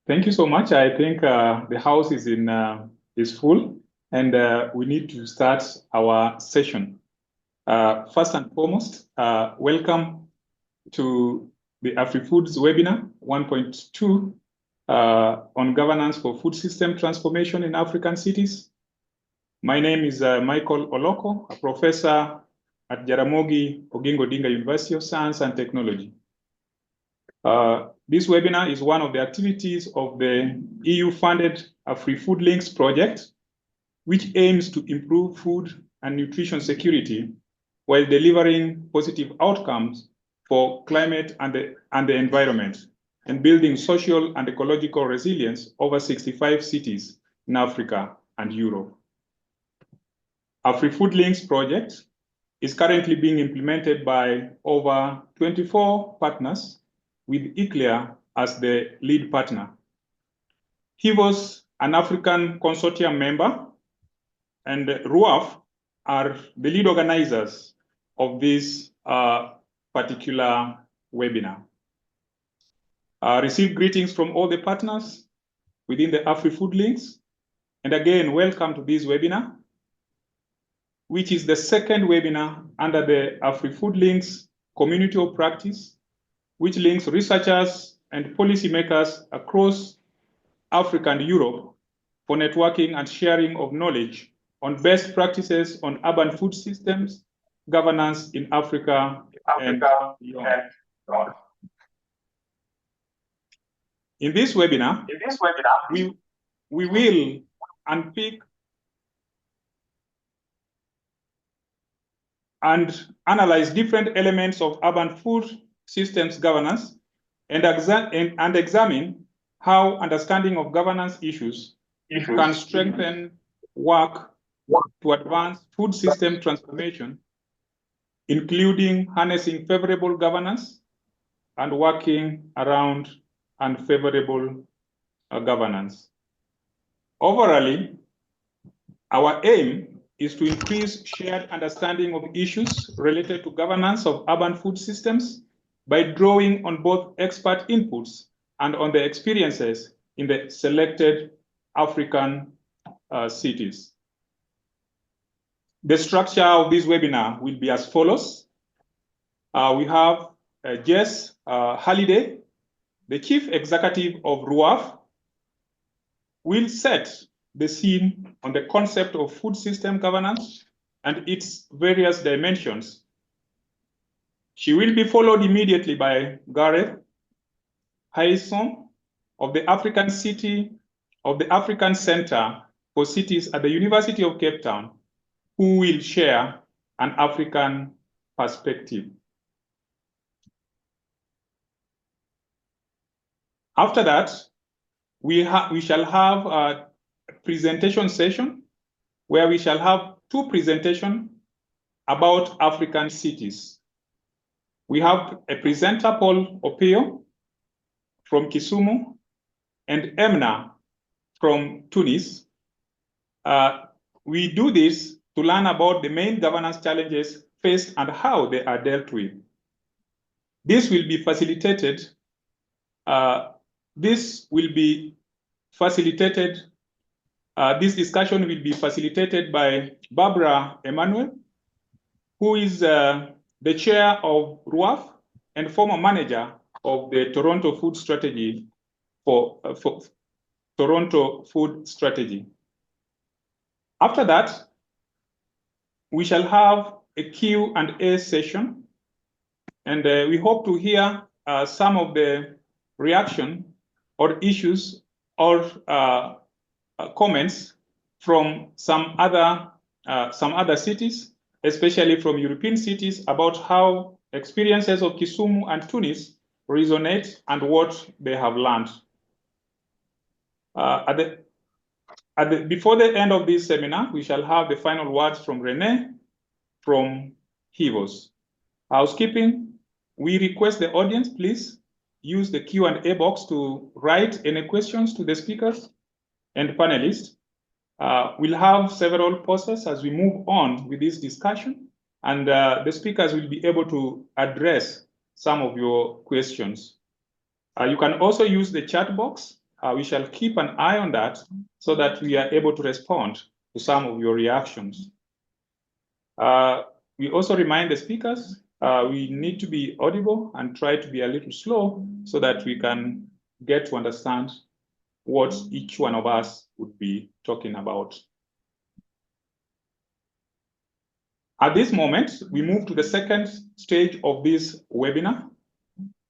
Thank you so much. I think the house is full, and we need to start our session. First and foremost, welcome to the AfriFoods webinar 1.2 on governance for food system transformation in African cities. My name is Michael Oloko, a professor at Jaramogi Oginga Odinga University of Science and Technology. This webinar is one of the activities of the EU-funded AfriFOODlinks project, which aims to improve food and nutrition security while delivering positive outcomes for climate and the environment, and building social and ecological resilience over 65 cities in Africa and Europe. AfriFOODlinks project is currently being implemented by over 24 partners, with ICLEA as the lead partner. Hivos, an African consortium member, and RUAF are the lead organizers of this particular webinar. Receive greetings from all the partners within the AfriFOODlinks. And again, welcome to this webinar, which is the second webinar under the AfriFOODlinks community of practice, which links researchers and policymakers across Africa and Europe for networking and sharing of knowledge on best practices on urban food systems, governance in Africa and beyond. In this webinar, we will unpick and analyze different elements of urban food systems governance and examine how understanding of governance issues can strengthen work to advance food system transformation, including harnessing favorable governance and working around unfavorable governance. Overall, our aim is to increase shared understanding of issues related to governance of urban food systems by drawing on both expert inputs and on the experiences in the selected African cities. The structure of this webinar will be as follows. We have Jess Halliday, the Chief Executive of RUAF, will set the scene on the concept of food system governance and its various dimensions. She will be followed immediately by Gareth Hayson of the African Center for Cities at the University of Cape Town, who will share an African perspective. After that, we shall have a presentation session where we shall have two presentations about African cities. We have a presenter, Paul Opio from Kisumu, and Emna from Tunis. We do this to learn about the main governance challenges faced and how they are dealt with. This will be facilitated. This discussion will be facilitated by Barbara Emmanuel, who is the chair of RUAF and former manager of the Toronto Food Strategy for Toronto Food Strategy. After that, we shall have a Q&A session, and we hope to hear some of the reaction or issues or comments from some other cities, especially from European cities, about how experiences of Kisumu and Tunis resonate and what they have learned. Before the end of this seminar, we shall have the final words from Renee from Hivos. Housekeeping, we request the audience, please use the Q&A box to write any questions to the speakers and panelists. We'll have several pauses as we move on with this discussion, and the speakers will be able to address some of your questions. You can also use the chat box we shall keep an eye on that so that we are able to respond to some of your reactions. We also remind the speakers, we need to be audible and try to be a little slow so that we can get to understand what each one of us would be talking about. At this moment, we move to the second stage of this webinar.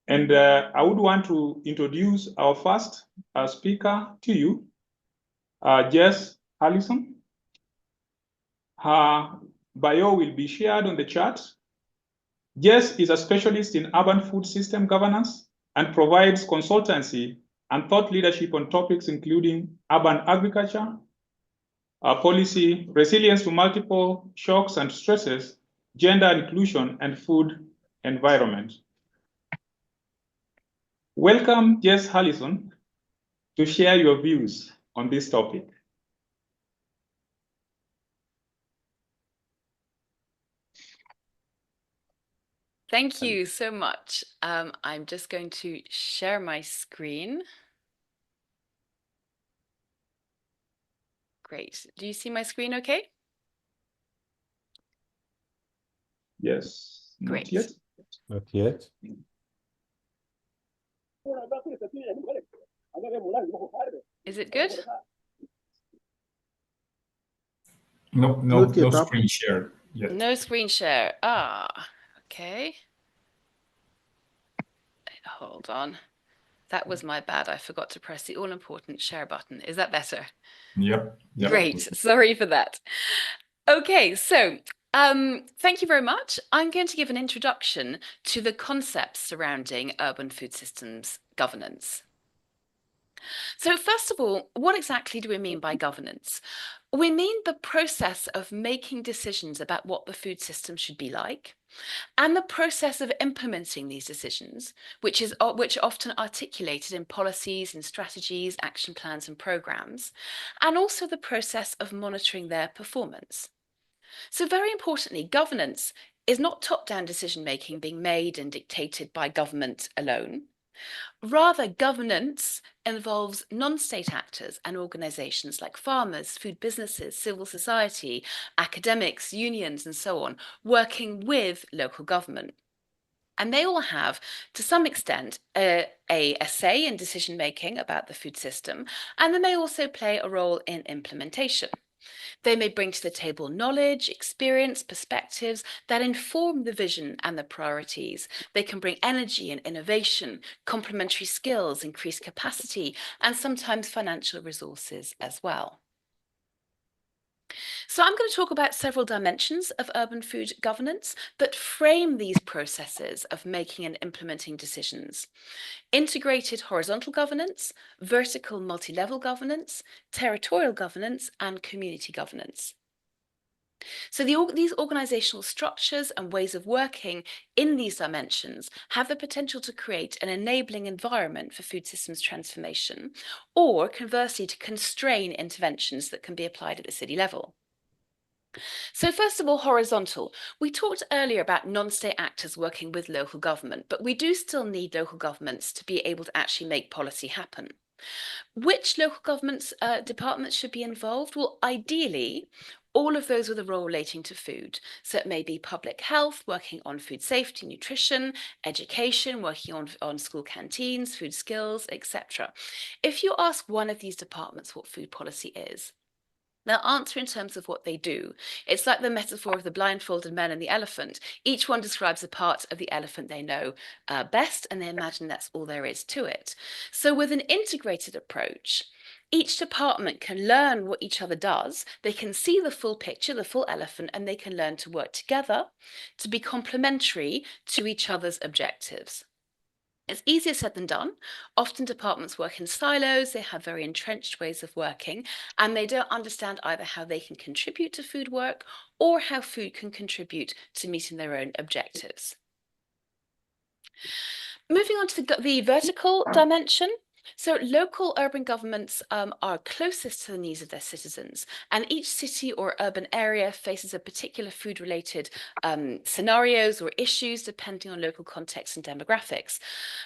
And I would want to introduce our first speaker to you, Jess Allison. Her bio will be shared on the chat. Jess is a specialist in urban food system governance and provides consultancy and thought leadership on topics including urban agriculture, policy, resilience to multiple shocks and stresses, gender inclusion, and food environment. Welcome, Jess Allison, to share your views on this topic. Thank you so much. I'm just going to share my screen. Great. Do you see my screen okay? Yes. Great. Not yet. Not yet. Is it good? No screen share yet. No screen share. Ah, okay. Hold on. That was my bad. I forgot to press the all-important share button. Is that better? Yep. Great. Sorry for that. Okay, so thank you very much. I'm going to give an introduction to the concepts surrounding urban food systems governance. So first of all, what exactly do we mean by governance? We mean the process of making decisions about what the food system should be like, and the process of implementing these decisions, which are often articulated in policies and strategies, action plans and programs, and also the process of monitoring their performance. So very importantly, governance is not top-down decision-making being made and dictated by government alone. Rather, governance involves non-state actors and organizations like farmers, food businesses, civil society, academics, unions, and so on, working with local government. And they all have, to some extent, a say in decision-making about the food system, and they may also play a role in implementation. They may bring to the table knowledge, experience, perspectives that inform the vision and the priorities. They can bring energy and innovation, complementary skills, increased capacity, and sometimes financial resources as well. So I'm going to talk about several dimensions of urban food governance that frame these processes of making and implementing decisions. Integrated horizontal governance, vertical multi-level governance, territorial governance, and community governance. So these organizational structures and ways of working in these dimensions have the potential to create an enabling environment for food systems transformation, or conversely to constrain interventions that can be applied at the city level. So first of all, horizontal. We talked earlier about non-state actors working with local government, but we do still need local governments to be able to actually make policy happen. Which local governments departments should be involved? Well, ideally, all of those with a role relating to food. So it may be public health, working on food safety, nutrition, education, working on school canteens, food skills, etc. If you ask one of these departments what food policy is, they'll answer in terms of what they do. It's like the metaphor of the blindfolded man and the elephant. Each one describes a part of the elephant they know best, and they imagine that's all there is to it. So with an integrated approach, each department can learn what each other does. They can see the full picture, the full elephant, and they can learn to work together to be complementary to each other's objectives. It's easier said than done. Often departments work in silos, they have very entrenched ways of working, and they don't understand either how they can contribute to food work or how food can contribute to meeting their own objectives. Moving on to the vertical dimension, So local urban governments are closest to the needs of their citizens, and each city or urban area faces a particular food-related scenarios or issues depending on local context and demographics.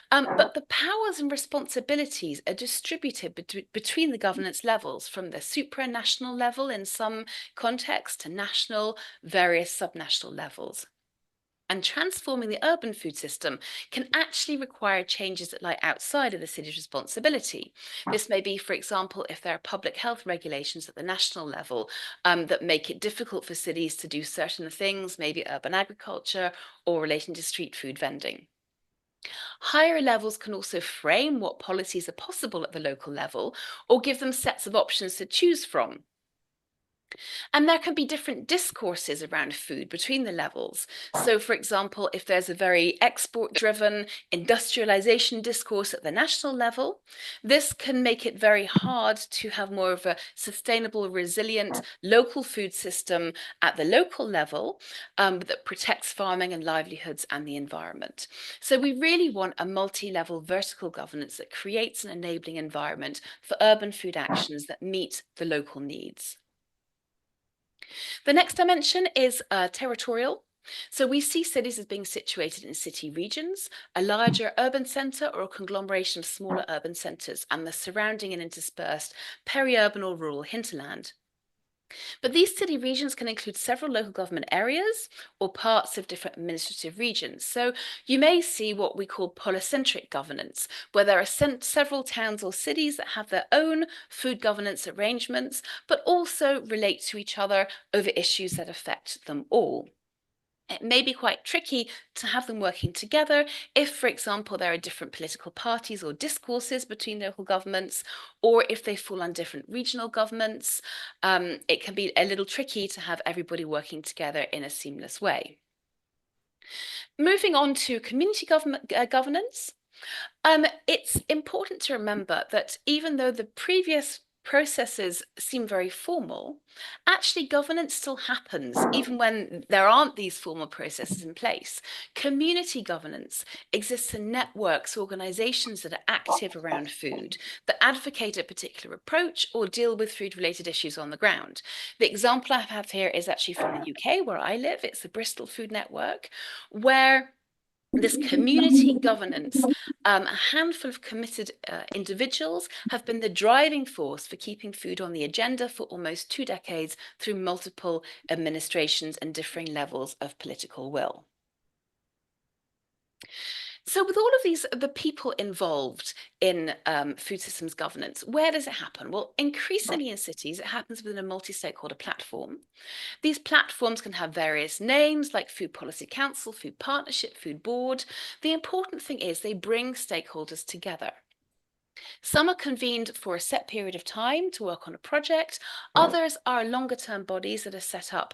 But the powers and responsibilities are distributed between the governance levels, from the supranational level in some contexts to national, various subnational levels. And transforming the urban food system can actually require changes that lie outside of the city's responsibility. This may be, for example, if there are public health regulations at the national level that make it difficult for cities to do certain things, maybe urban agriculture or relating to street food vending. Higher levels can also frame what policies are possible at the local level or give them sets of options to choose from. And there can be different discourses around food between the levels. So, for example, if there's a very export-driven industrialization discourse at the national level, this can make it very hard to have more of a sustainable, resilient local food system at the local level that protects farming and livelihoods and the environment. So we really want a multi-level vertical governance that creates an enabling environment for urban food actions that meet the local needs. The next dimension is territorial. So we see cities as being situated in city regions, a larger urban centre or a conglomeration of smaller urban centres, and the surrounding and interspersed peri-urban or rural hinterland. But these city regions can include several local government areas or parts of different administrative regions. So you may see what we call polycentric governance, where there are several towns or cities that have their own food governance arrangements, but also relate to each other over issues that affect them all. It may be quite tricky to have them working together if, for example, there are different political parties or discourses between local governments, or if they fall on different regional governments. It can be a little tricky to have everybody working together in a seamless way. Moving on to community governance, it's important to remember that even though the previous processes seem very formal, actually governance still happens even when there aren't these formal processes in place. Community governance exists in networks, organizations that are active around food, that advocate a particular approach or deal with food-related issues on the ground. The example I have here is actually from the UK, where I live. It's the Bristol Food Network, where this community governance, a handful of committed individuals have been the driving force for keeping food on the agenda for almost 2 decades through multiple administrations and differing levels of political will. So with all of these, the people involved in food systems governance, where does it happen? Well, increasingly in cities, it happens within a multi-stakeholder platform. These platforms can have various names like Food Policy Council, Food Partnership, Food Board. The important thing is they bring stakeholders together. Some are convened for a set period of time to work on a project. Others are longer-term bodies that are set up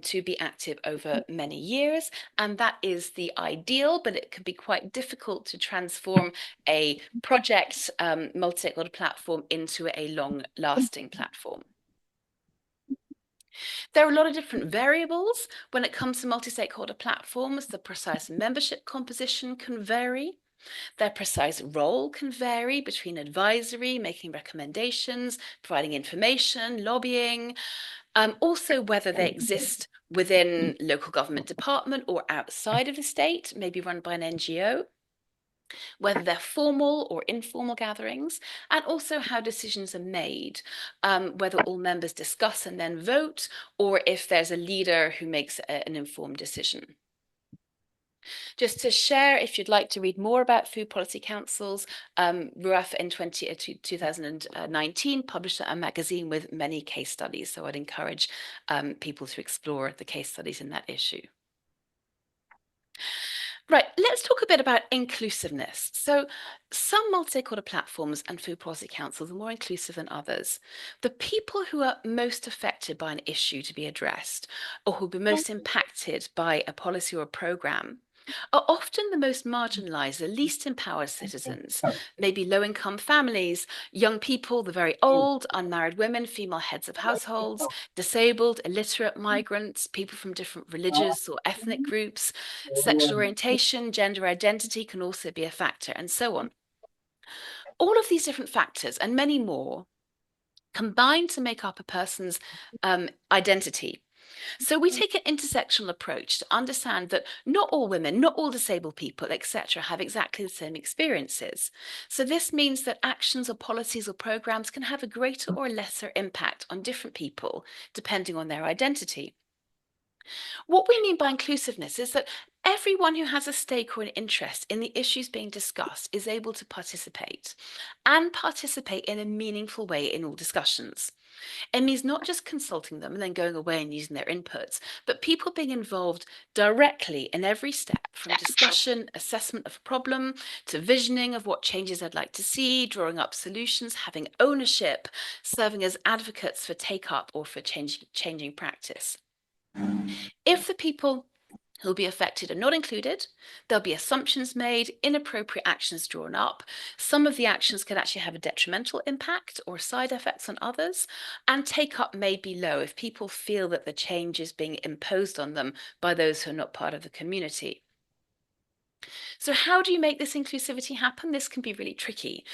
to be active over many years. And that is the ideal, but it can be quite difficult to transform a project multi-stakeholder platform into a long-lasting platform. There are a lot of different variables when it comes to multi-stakeholder platforms. The precise membership composition can vary. Their precise role can vary between advisory, making recommendations, providing information, lobbying, also whether they exist within local government department or outside of the state, maybe run by an NGO, whether they're formal or informal gatherings, and also how decisions are made, whether all members discuss and then vote, or if there's a leader who makes an informed decision. Just to share, if you'd like to read more about food policy councils, RUAF in 2019 published a magazine with many case studies. So I'd encourage people to explore the case studies in that issue. Right, let's talk a bit about inclusiveness. So some multi-stakeholder platforms and food policy councils are more inclusive than others. The people who are most affected by an issue to be addressed, or who will be most impacted by a policy or a programme, are often the most marginalised, the least empowered citizens, maybe low-income families, young people, the very old, unmarried women, female heads of households, disabled, illiterate migrants, people from different religious or ethnic groups, sexual orientation, gender identity can also be a factor, and so on. All of these different factors and many more combine to make up a person's identity. So we take an intersectional approach to understand that not all women, not all disabled people, etc., have exactly the same experiences. So this means that actions or policies or programs can have a greater or lesser impact on different people depending on their identity. What we mean by inclusiveness is that everyone who has a stake or an interest in the issues being discussed is able to participate, and participate in a meaningful way in all discussions. It means not just consulting them and then going away and using their inputs, but people being involved directly in every step, from discussion, assessment of a problem, to visioning of what changes they'd like to see, drawing up solutions, having ownership, serving as advocates for take-up or for changing practice. If the people who'll be affected are not included, there'll be assumptions made, inappropriate actions drawn up. Some of the actions could actually have a detrimental impact or side effects on others, and take-up may be low if people feel that the change is being imposed on them by those who are not part of the community. So how do you make this inclusivity happen? This can be really tricky.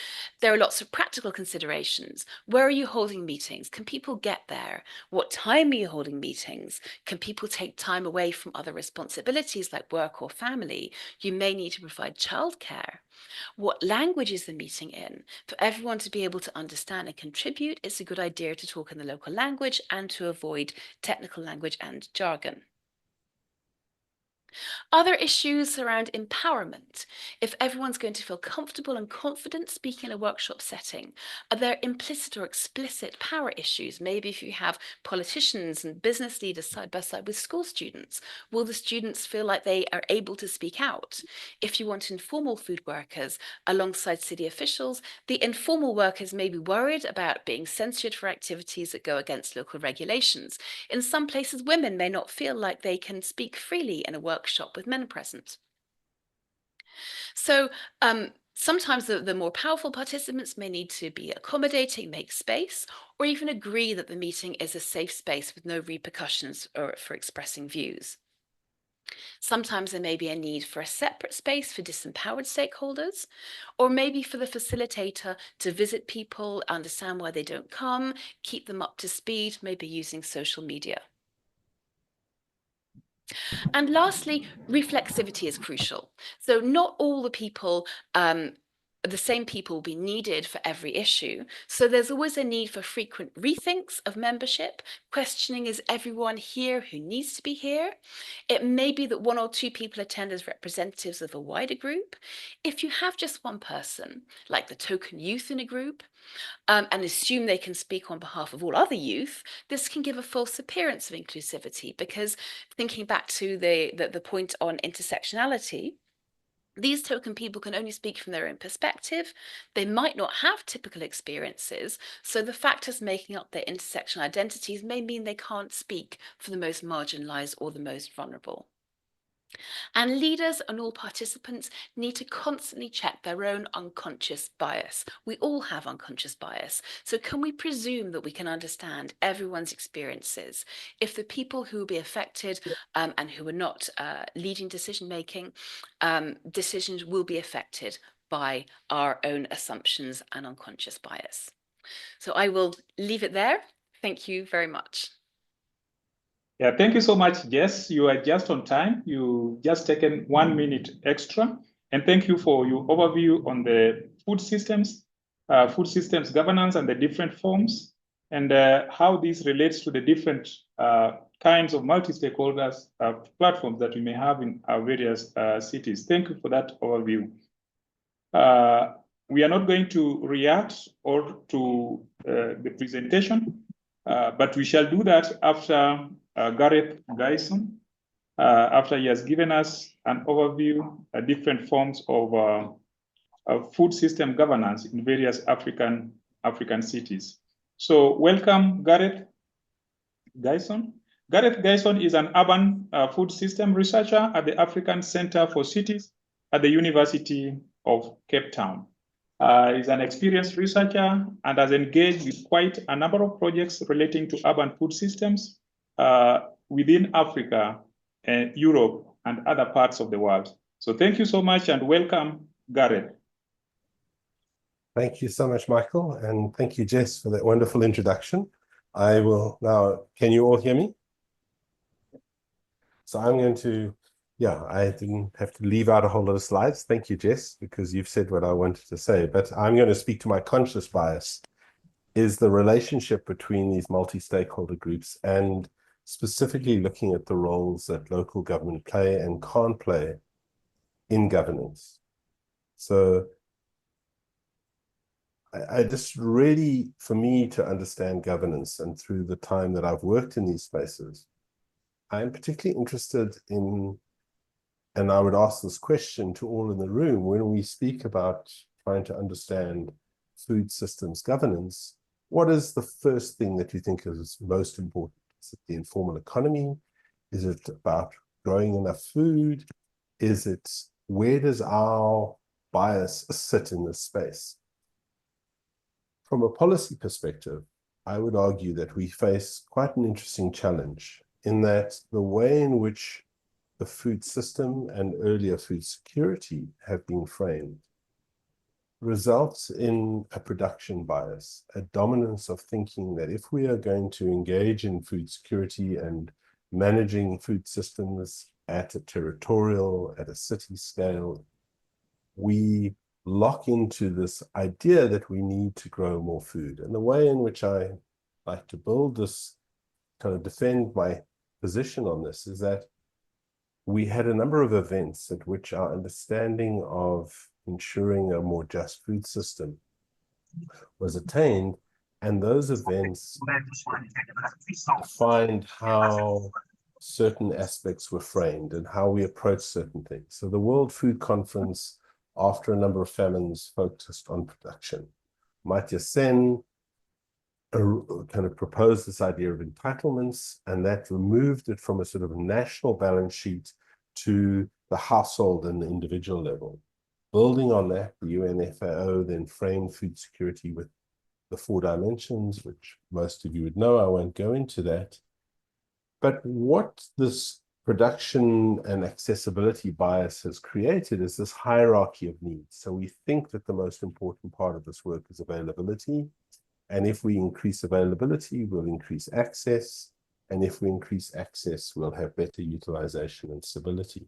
There are lots of practical considerations. Where are you holding meetings? Can people get there? What time are you holding meetings? Can people take time away from other responsibilities like work or family? You may need to provide childcare. What language is the meeting in? For everyone to be able to understand and contribute, it's a good idea to talk in the local language and to avoid technical language and jargon. Other issues around empowerment. If everyone's going to feel comfortable and confident speaking in a workshop setting, are there implicit or explicit power issues? Maybe if you have politicians and business leaders side by side with school students, will the students feel like they are able to speak out? If you want informal food workers alongside city officials, the informal workers may be worried about being censored for activities that go against local regulations. In some places, women may not feel like they can speak freely in a workshop with men present. So sometimes the more powerful participants may need to be accommodating, make space, or even agree that the meeting is a safe space with no repercussions for expressing views. Sometimes there may be a need for a separate space for disempowered stakeholders, or maybe for the facilitator to visit people, understand why they don't come, keep them up to speed, maybe using social media. And lastly, reflexivity is crucial. So not all the people, the same people will be needed for every issue. So there's always a need for frequent rethinks of membership. Questioning, is everyone here who needs to be here? It may be that 1 or 2 people attend as representatives of a wider group. If you have just one person, like the token youth in a group, and assume they can speak on behalf of all other youth, this can give a false appearance of inclusivity, because thinking back to the point on intersectionality, these token people can only speak from their own perspective. They might not have typical experiences, so the factors making up their intersectional identities may mean they can't speak for the most marginalized or the most vulnerable. And leaders and all participants need to constantly check their own unconscious bias. We all have unconscious bias. So can we presume that we can understand everyone's experiences? If the people who will be affected and who are not leading decision-making, decisions will be affected by our own assumptions and unconscious bias. So I will leave it there. Thank you very much. Yeah, thank you so much, Jess. You are just on time. You just taken 1 minute extra. And thank you for your overview on the food systems governance and the different forms, and how this relates to the different kinds of multi-stakeholders platforms that we may have in our various cities. Thank you for that overview. We are not going to react or to the presentation, but we shall do that after Gareth Gyson, after he has given us an overview of different forms of food system governance in various African cities. So welcome, Gareth Gyson. Gareth Gyson is an urban food system researcher at the African Center for Cities at the University of Cape Town. He's an experienced researcher and has engaged with quite a number of projects relating to urban food systems within Africa, Europe, and other parts of the world. So thank you so much and welcome, Gareth. Thank you so much, Michael, and thank you, Jess, for that wonderful introduction. I will now, can you all hear me? So I'm going to, I didn't have to leave out a whole lot of slides. Thank you, Jess, because you've said what I wanted to say, but I'm going to speak to my conscious bias, is the relationship between these multi-stakeholder groups and specifically looking at the roles that local government play and can't play in governance. So I just really, for me to understand governance, and through the time that I've worked in these spaces, I'm particularly interested in, and I would ask this question to all in the room, when we speak about trying to understand food systems governance, what is the first thing that you think is most important? Is it the informal economy? Is it about growing enough food? Is it, where does our bias sit in this space? From a policy perspective, I would argue that we face quite an interesting challenge in that the way in which the food system and earlier food security have been framed results in a production bias, a dominance of thinking that if we are going to engage in food security and managing food systems at a territorial, at a city scale, we lock into this idea that we need to grow more food. And the way in which I like to build this, kind of defend my position on this, is that we had a number of events at which our understanding of ensuring a more just food system was attained, and those events defined how certain aspects were framed and how we approach certain things. So the World Food Conference, after a number of famines, focused on production. Amartya Sen kind of proposed this idea of entitlements, and that removed it from a sort of national balance sheet to the household and the individual level. Building on that, the UNFAO then framed food security with the 4 dimensions, which most of you would know. I won't go into that. But what this production and accessibility bias has created is this hierarchy of needs. So we think that the most important part of this work is availability. And if we increase availability, we'll increase access. And if we increase access, we'll have better utilization and stability.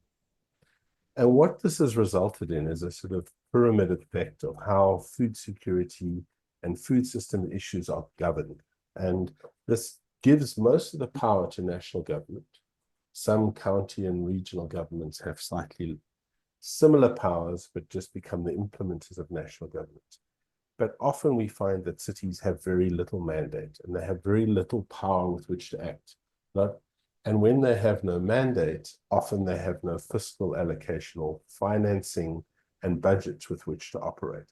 And what this has resulted in is a sort of pyramid effect of how food security and food system issues are governed. And this gives most of the power to national government. Some county and regional governments have slightly similar powers, but just become the implementers of national government. But often we find that cities have very little mandate, and they have very little power with which to act. And when they have no mandate, often they have no fiscal allocation or financing and budgets with which to operate.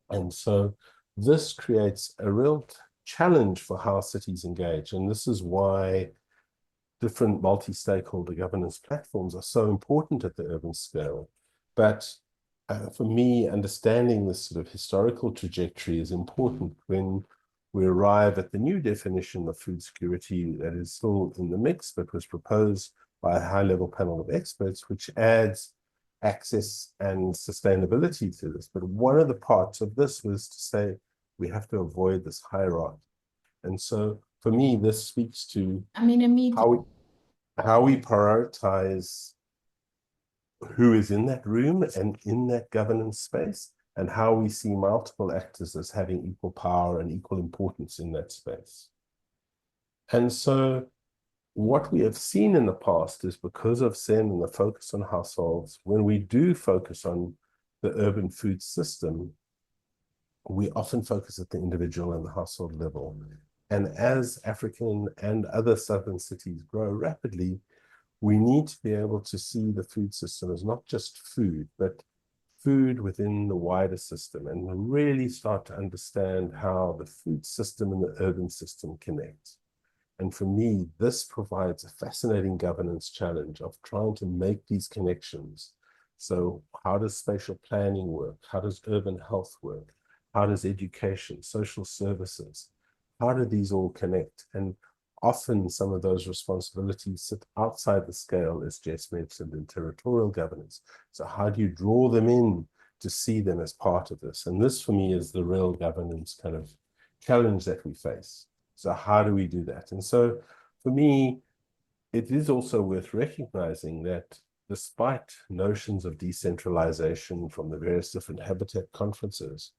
And so this creates a real challenge for how cities engage. And this is why different multi-stakeholder governance platforms are so important at the urban scale. But for me, understanding this sort of historical trajectory is important when we arrive at the new definition of food security that is still in the mix, but was proposed by a high-level panel of experts, which adds access and sustainability to this. But one of the parts of this was to say we have to avoid this hierarchy. And so for me, this speaks to how we prioritize who is in that room and in that governance space, and how we see multiple actors as having equal power and equal importance in that space. And so what we have seen in the past is, because of SEN and the focus on households, when we do focus on the urban food system, we often focus at the individual and the household level. And as African and other southern cities grow rapidly, we need to be able to see the food system as not just food, but food within the wider system, and really start to understand how the food system and the urban system connect. And for me, this provides a fascinating governance challenge of trying to make these connections. So how does spatial planning work? How does urban health work? How does education, social services, how do these all connect? And often some of those responsibilities sit outside the scale, as Jess mentioned, in territorial governance. So how do you draw them in to see them as part of this. And this, for me, is the real governance kind of challenge that we face. So how do we do that? And so for me, it is also worth recognizing that despite notions of decentralization from the various different habitat conferences,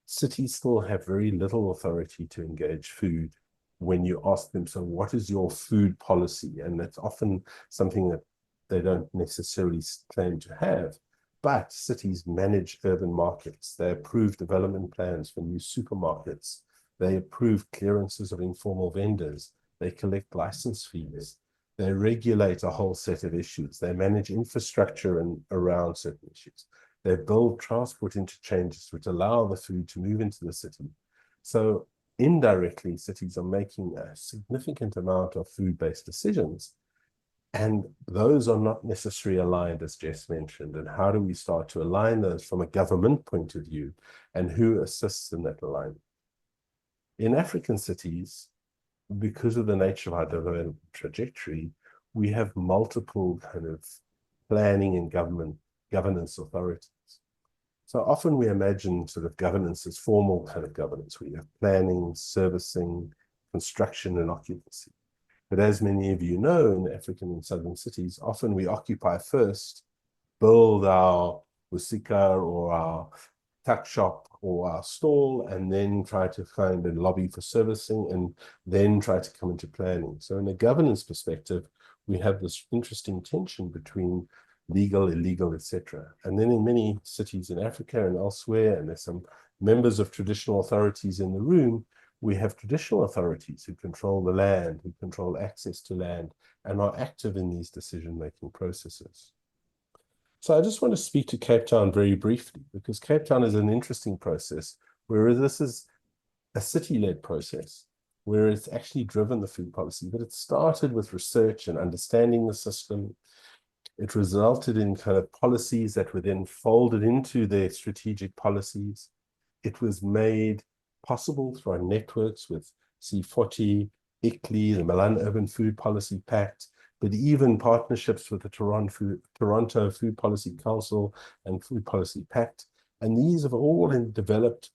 cities still have very little authority to engage food when you ask them, so what is your food policy? And that's often something that they don't necessarily claim to have. But cities manage urban markets. They approve development plans for new supermarkets. They approve clearances of informal vendors. They collect license fees. They regulate a whole set of issues. They manage infrastructure around certain issues. They build transport interchanges which allow the food to move into the city. So indirectly, cities are making a significant amount of food-based decisions. And those are not necessarily aligned, as Jess mentioned. And how do we start to align those from a government point of view, and who assists in that alignment? In African cities, because of the nature of our development trajectory, we have multiple kind of planning and governance authorities. So often we imagine sort of governance as formal kind of governance. We have planning, servicing, construction, and occupancy. But as many of you know, in African and southern cities, often we occupy first, build our usika or our tuck shop or our stall, and then try to find a lobby for servicing, and then try to come into planning. So in a governance perspective, we have this interesting tension between legal, illegal, etc. And then in many cities in Africa and elsewhere, and there's some members of traditional authorities in the room, we have traditional authorities who control the land, who control access to land, and are active in these decision-making processes. So I just want to speak to Cape Town very briefly, because Cape Town is an interesting process, where this is a city-led process, where it's actually driven the food policy, but it started with research and understanding the system. It resulted in kind of policies that were then folded into their strategic policies. It was made possible through our networks with C40, ICLEI, the Milan Urban Food Policy Pact, but even partnerships with the Toronto Food Policy Council and Food Policy Pact. And these have all been developed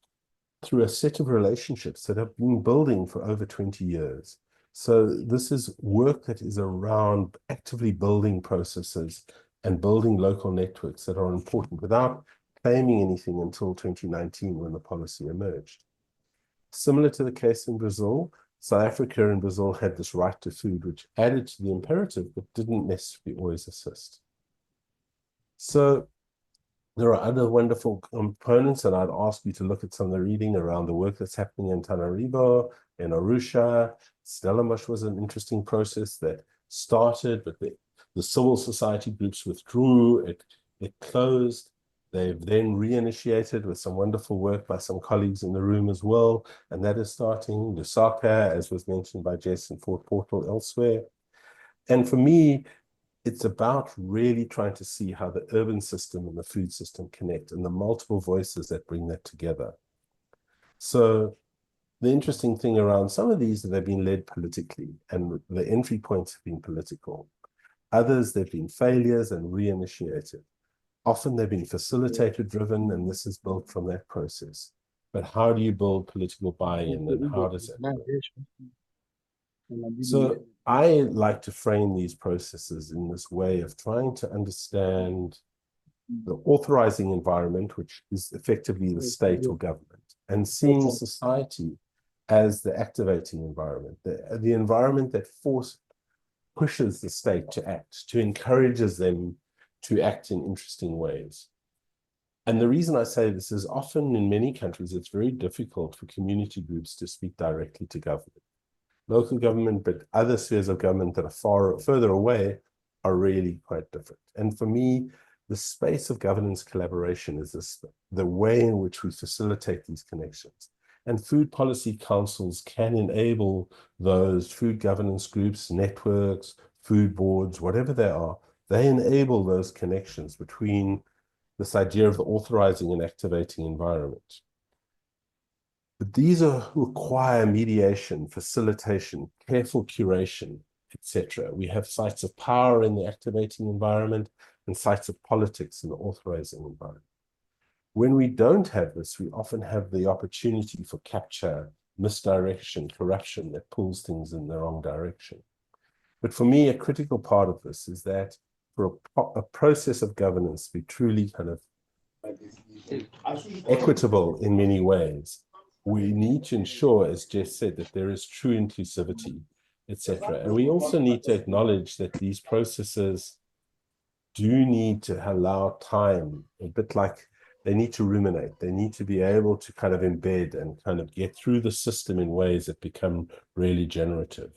through a set of relationships that have been building for over 20 years. So this is work that is around actively building processes and building local networks that are important without claiming anything until 2019 when the policy emerged. Similar to the case in Brazil, South Africa and Brazil had this right to food, which added to the imperative, but didn't necessarily always assist. So there are other wonderful components, and I'd ask you to look at some of the reading around the work that's happening in Tanaribo, in Arusha. Stellenbosch was an interesting process that started, but the civil society groups withdrew, it closed. They've then reinitiated with some wonderful work by some colleagues in the room as well, and that is starting. Lusaka, as was mentioned by Jess, in Fort Portal, elsewhere. And for me, it's about really trying to see how the urban system and the food system connect, and the multiple voices that bring that together. So the interesting thing around some of these, that they've been led politically, and the entry points have been political. Others, they've been failures and reinitiated. Often they've been facilitator driven, and this is built from that process. But how do you build political buy-in, and how does that work? So I like to frame these processes in this way of trying to understand the authorizing environment, which is effectively the state or government, and seeing society as the activating environment, the environment that pushes the state to act, to encourages them to act in interesting ways. And the reason I say this is often in many countries, it's very difficult for community groups to speak directly to government. Local government, but other spheres of government that are further away are really quite different. And for me, the space of governance collaboration is the way in which we facilitate these connections. And food policy councils can enable those food governance groups, networks, food boards, whatever they are, they enable those connections between this idea of the authorizing and activating environment. But these require mediation, facilitation, careful curation, etc. We have sites of power in the activating environment and sites of politics in the authorizing environment. When we don't have this, we often have the opportunity for capture, misdirection, corruption that pulls things in the wrong direction. But for me, a critical part of this is that for a process of governance to be truly kind of equitable in many ways, we need to ensure, as Jeff said, that there is true inclusivity, etc. And we also need to acknowledge that these processes do need to allow time, a bit like they need to ruminate. They need to be able to kind of embed and kind of get through the system in ways that become really generative.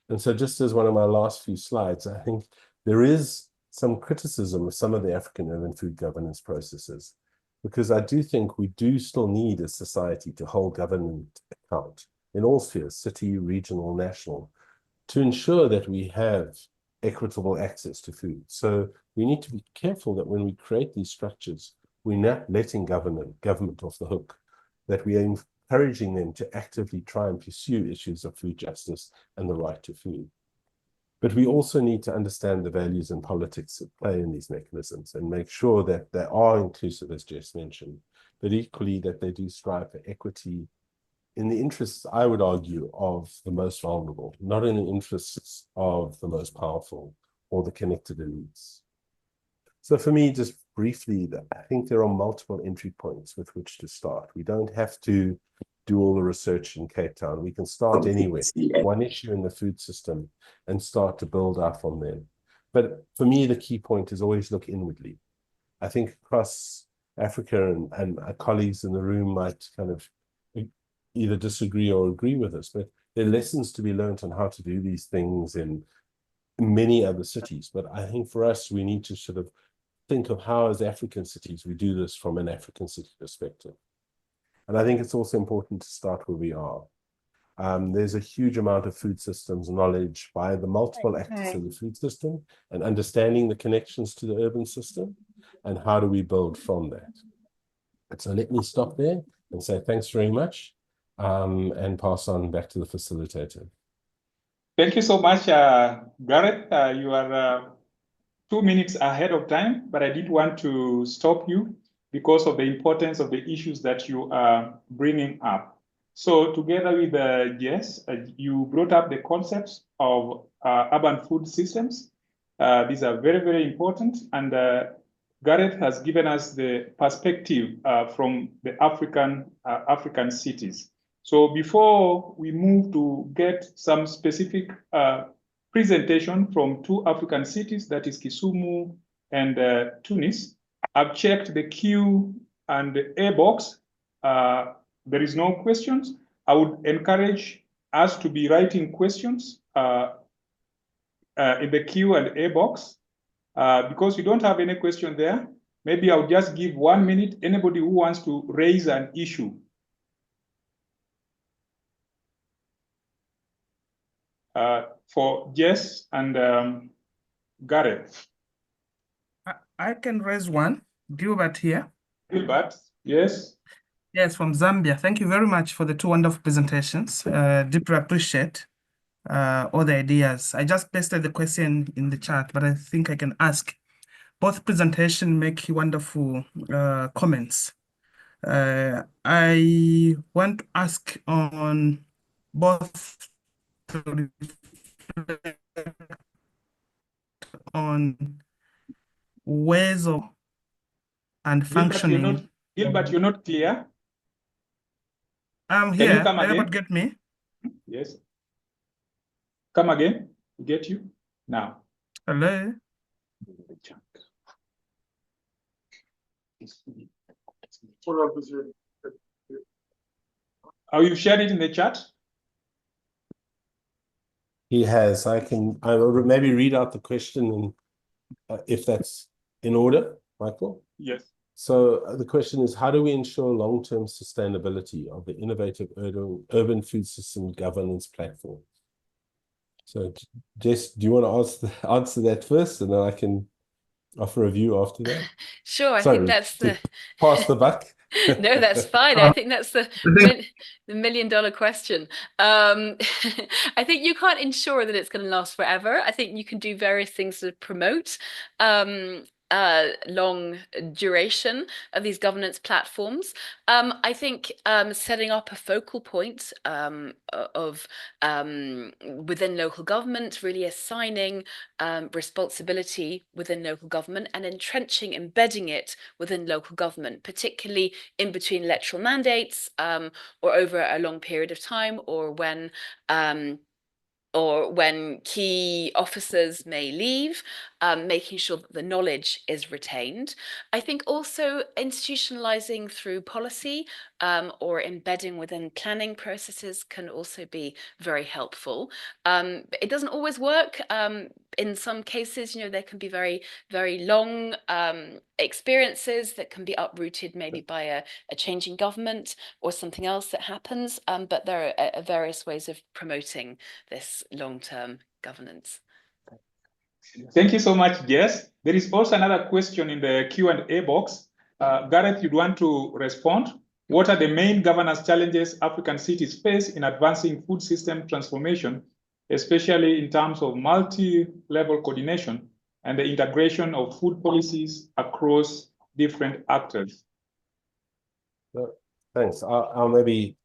And so just as one of my last few slides, I think there is some criticism of some of the African urban food governance processes, because I do think we do still need as society to hold government account in all spheres, city, regional, national, to ensure that we have equitable access to food. So we need to be careful that when we create these structures, we're not letting government off the hook, that we are encouraging them to actively try and pursue issues of food justice and the right to food. But we also need to understand the values and politics that play in these mechanisms and make sure that they are inclusive, as Jess mentioned, but equally that they do strive for equity in the interests, I would argue, of the most vulnerable, not in the interests of the most powerful or the connected elites. So for me, just briefly, I think there are multiple entry points with which to start. We don't have to do all the research in Cape Town. We can start anywhere, one issue in the food system, and start to build out from there. But for me, the key point is always look inwardly. I think across Africa, and our colleagues in the room might kind of either disagree or agree with us, but there are lessons to be learned on how to do these things in many other cities. But I think for us, we need to sort of think of how, as African cities, we do this from an African city perspective. And I think it's also important to start where we are. There's a huge amount of food systems knowledge by the multiple actors in the food system, and understanding the connections to the urban system, and how do we build from that. And so let me stop there and say thanks very much, and pass on back to the facilitator. Thank you so much, Gareth. You are 2 minutes ahead of time, but I did want to stop you because of the importance of the issues that you are bringing up. So together with Jess, you brought up the concepts of urban food systems. These are very, very important. And Gareth has given us the perspective from the African cities. So before we move to get some specific presentation from 2 African cities, that is Kisumu and Tunis, I've checked the Q and the A box. There is no questions. I would encourage us to be writing questions in the Q and A box. Because you don't have any question there, maybe I'll just give 1 minute. Anybody who wants to raise an issue. For Jess and Gareth. I can raise one. Gilbert here. Gilbert, yes. Yes, from Zambia. Thank you very much for the 2 wonderful presentations. Deeply appreciate all the ideas. I just pasted the question in the chat, but I think I can ask. Both presentations make wonderful comments. I want to ask on both on ways of and functioning. Gilbert, you're not clear. I'm Can here. you come again? Everybody get me? Yes. Come again. Get you now. Hello. Oh, you shared it in the chat? He has. I will maybe read out the question, and if that's in order, Michael. Yes. So the question is, how do we ensure long-term sustainability of the innovative urban food system governance platform? So Jess, do you want to answer that first, and then I can offer a view after that? Sure, I Sorry, think that's the pass the buck. No, that's fine. I think that's the million-dollar question. I think you can't ensure that it's going to last forever. I think you can do various things to promote long duration of these governance platforms. I think setting up a focal point of within local government, really assigning responsibility within local government and entrenching, embedding it within local government, particularly in between electoral mandates or over a long period of time, or when key officers may leave, making sure that the knowledge is retained. I think also institutionalizing through policy or embedding within planning processes can also be very helpful. It doesn't always work. In some cases, there can be very, very long experiences that can be uprooted maybe by a changing government or something else that happens. But there are various ways of promoting this long-term governance. Thank you so much, Jess. There is also another question in the Q&A box. Gareth, you'd want to respond. What are the main governance challenges African cities face in advancing food system transformation, especially in terms of multi-level coordination and the integration of food policies across different actors? Thanks. I'll maybe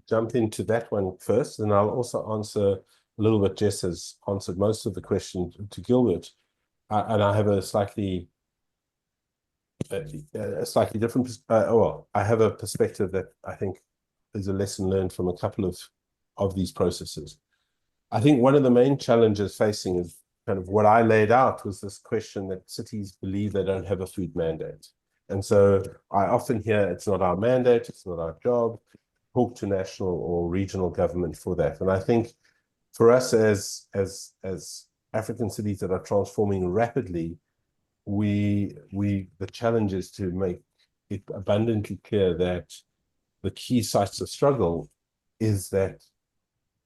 jump into that one first, and I'll also answer a little bit. Jess has answered most of the question to Gilbert, and I have a slightly different. Well, I have a perspective that I think is a lesson learned from a couple of these processes. I think one of the main challenges facing is kind of what I laid out was this question that cities believe they don't have a food mandate, and so I often hear it's not our mandate, it's not our job. Talk to national or regional government for that, and I think for us as African cities that are transforming rapidly, the challenge is to make it abundantly clear that the key sites of struggle is that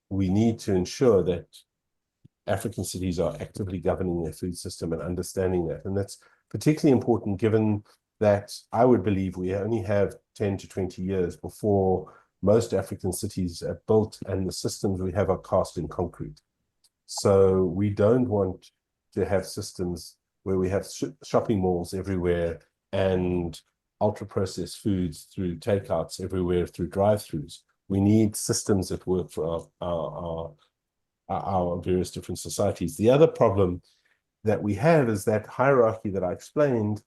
we need to ensure that African cities are actively governing their food system and understanding that. And that's particularly important given that I would believe we only have 10 to 20 years before most African cities are built and the systems we have are cast in concrete. So we don't want to have systems where we have shopping malls everywhere and ultra-processed foods through takeouts everywhere through drive-thrus. We need systems that work for our various different societies. The other problem that we have is that hierarchy that I explained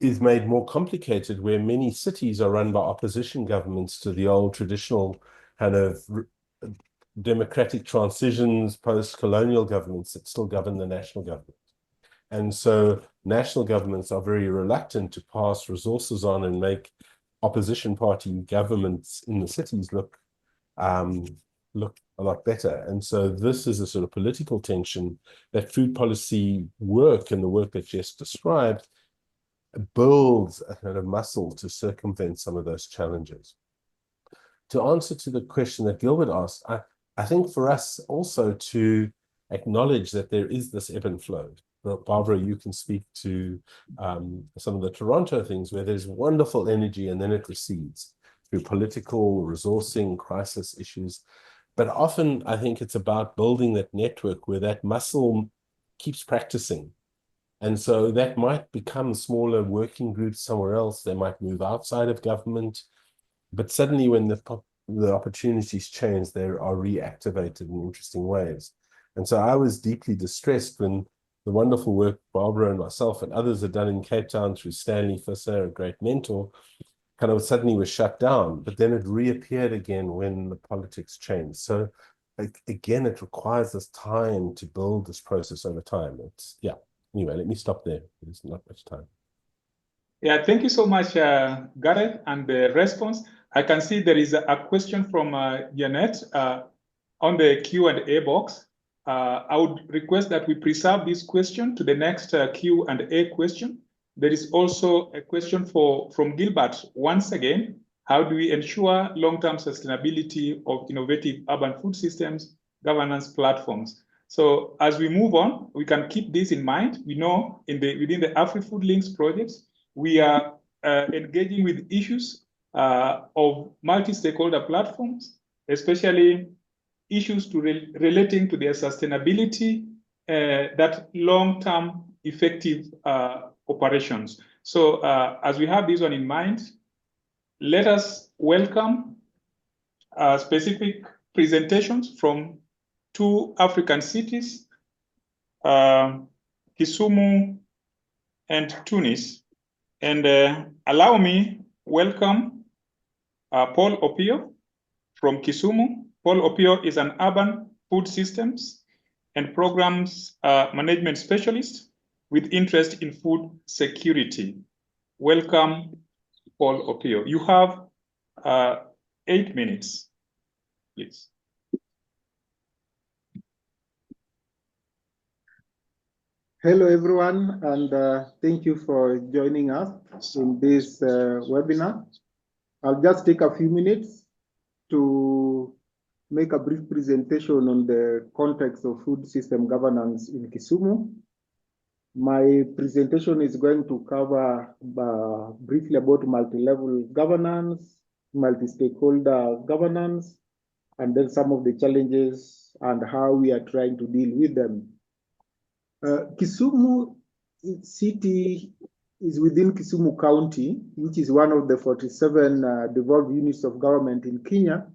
is made more complicated, where many cities are run by opposition governments to the old traditional kind of democratic transitions, post-colonial governments that still govern the national government. And so national governments are very reluctant to pass resources on and make opposition party governments in the cities look a lot better. And so this is a sort of political tension that food policy work and the work that Jess described builds a kind of muscle to circumvent some of those challenges. To answer to the question that Gilbert asked, I think for us also to acknowledge that there is this ebb and flow. Barbara, you can speak to some of the Toronto things where there's wonderful energy and then it recedes through political, resourcing, crisis issues. But often I think it's about building that network where that muscle keeps practicing. And so that might become smaller working groups somewhere else. They might move outside of government. But suddenly when the opportunities change, they are reactivated in interesting ways. And so I was deeply distressed when the wonderful work Barbara and myself and others had done in Cape Town through Stanley Fisser, a great mentor, kind of suddenly was shut down, but then it reappeared again when the politics changed. So again, it requires this time to build this process over time. Anyway, let me stop there. There's not much time. Yeah, thank you so much, Gareth, and the response. I can see there is a question from Janet on the Q&A box. I would request that we preserve this question to the next Q&A question. There is also a question from Gilbert. Once again, how do we ensure long-term sustainability of innovative urban food systems governance platforms? So as we move on, we can keep this in mind. We know within the AfriFOODlinks projects, we are engaging with issues of multi-stakeholder platforms, especially issues relating to their sustainability, that long-term effective operations. So as we have this one in mind, let us welcome specific presentations from two African cities, Kisumu and Tunis. And allow me welcome Paul Opio from Kisumu. Paul Opio is an urban food systems and programs management specialist with interest in food security. Welcome, Paul Opio. You have 8 minutes, please. Hello, everyone, and thank you for joining us in this webinar. I'll just take a few minutes to make a brief presentation on the context of food system governance in Kisumu. My presentation is going to cover briefly about multi-level governance, multi-stakeholder governance, and then some of the challenges and how we are trying to deal with them. Kisumu city is within Kisumu County, which is one of the 47 devolved units of government in Kenya.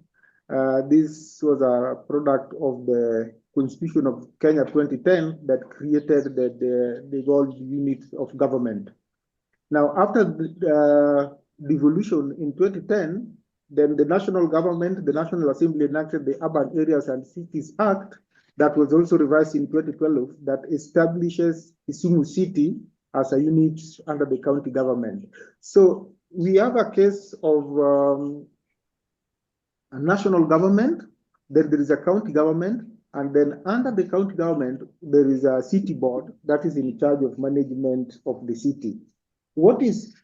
This was a product of the Constitution of Kenya 2010 that created the devolved units of government. Now, after the devolution in 2010, then the national government, the National Assembly enacted the Urban Areas and Cities Act that was also revised in 2012 that establishes Kisumu City as a unit under the county government. So we have a case of a national government, then there is a county government, and then under the county government, there is a city board that is in charge of management of the city. What is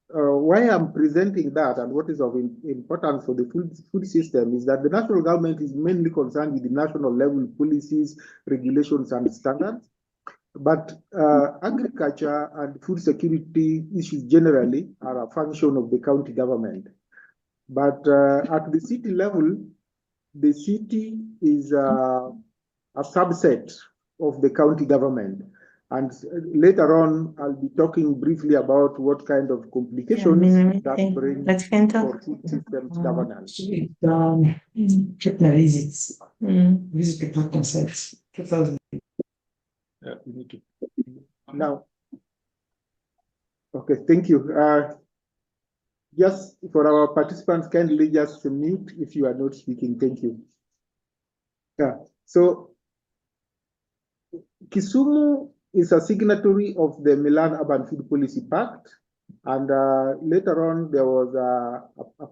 why I'm presenting that and what is of importance for the food system is that the national government is mainly concerned with the national level policies, regulations, and standards. But agriculture and food security issues generally are a function of the county government. But at the city level, the city is a subset of the county government. And later on, I'll be talking briefly about what kind of complications that brings for food systems governance. Now, okay, thank you. Just for our participants, kindly just mute if you are not speaking. Thank you. Yeah, so Kisumu is a signatory of the Milan Urban Food Policy Pact, and later on there was a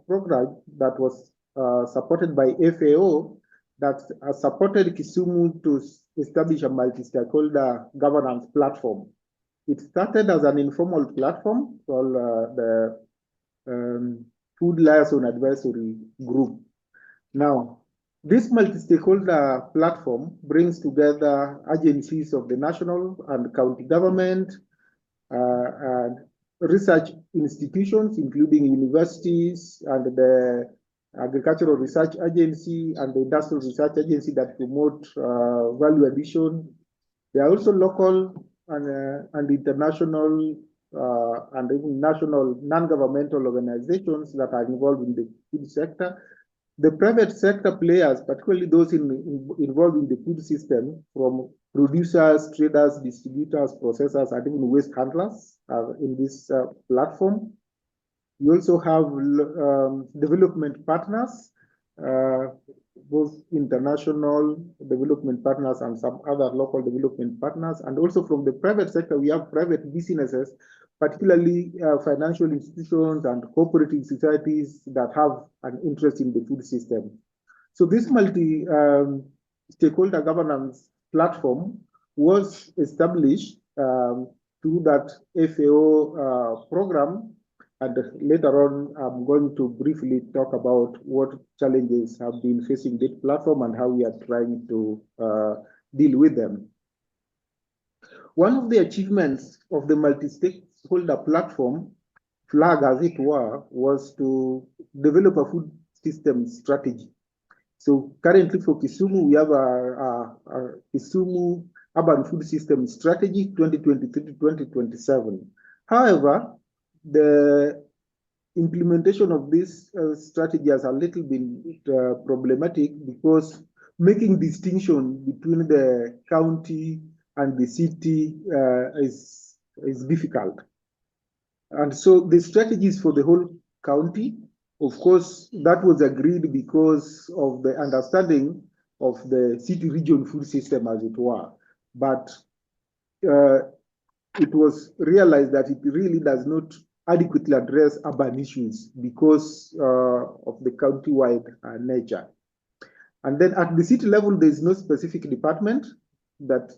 program that was supported by FAO that supported Kisumu to establish a multi-stakeholder governance platform. It started as an informal platform called the Food Liaison Advisory Group. Now, this multi-stakeholder platform brings together agencies of the national and county government, and research institutions, including universities and the Agricultural Research Agency and the Industrial Research Agency that promote value addition. There are also local and international and even national non-governmental organizations that are involved in the food sector. The private sector players, particularly those involved in the food system, from producers, traders, distributors, processors, and even waste handlers are in this platform. We also have development partners, both international development partners and some other local development partners. And also from the private sector, we have private businesses, particularly financial institutions and cooperative societies that have an interest in the food system. So this multi-stakeholder governance platform was established through that FAO program. And later on, I'm going to briefly talk about what challenges have been facing this platform and how we are trying to deal with them. One of the achievements of the multi-stakeholder platform, flag as it were, was to develop a food system strategy. So currently for Kisumu, we have a Kisumu Urban Food System Strategy 2023-2027. However, the implementation of this strategy has a little bit problematic, because making distinction between the county and the city is difficult. And so the strategy is for the whole county. Of course, that was agreed because of the understanding of the city region food system, as it were. But it was realized that it really does not adequately address urban issues because of the county-wide nature. And then at the city level, there is no specific department that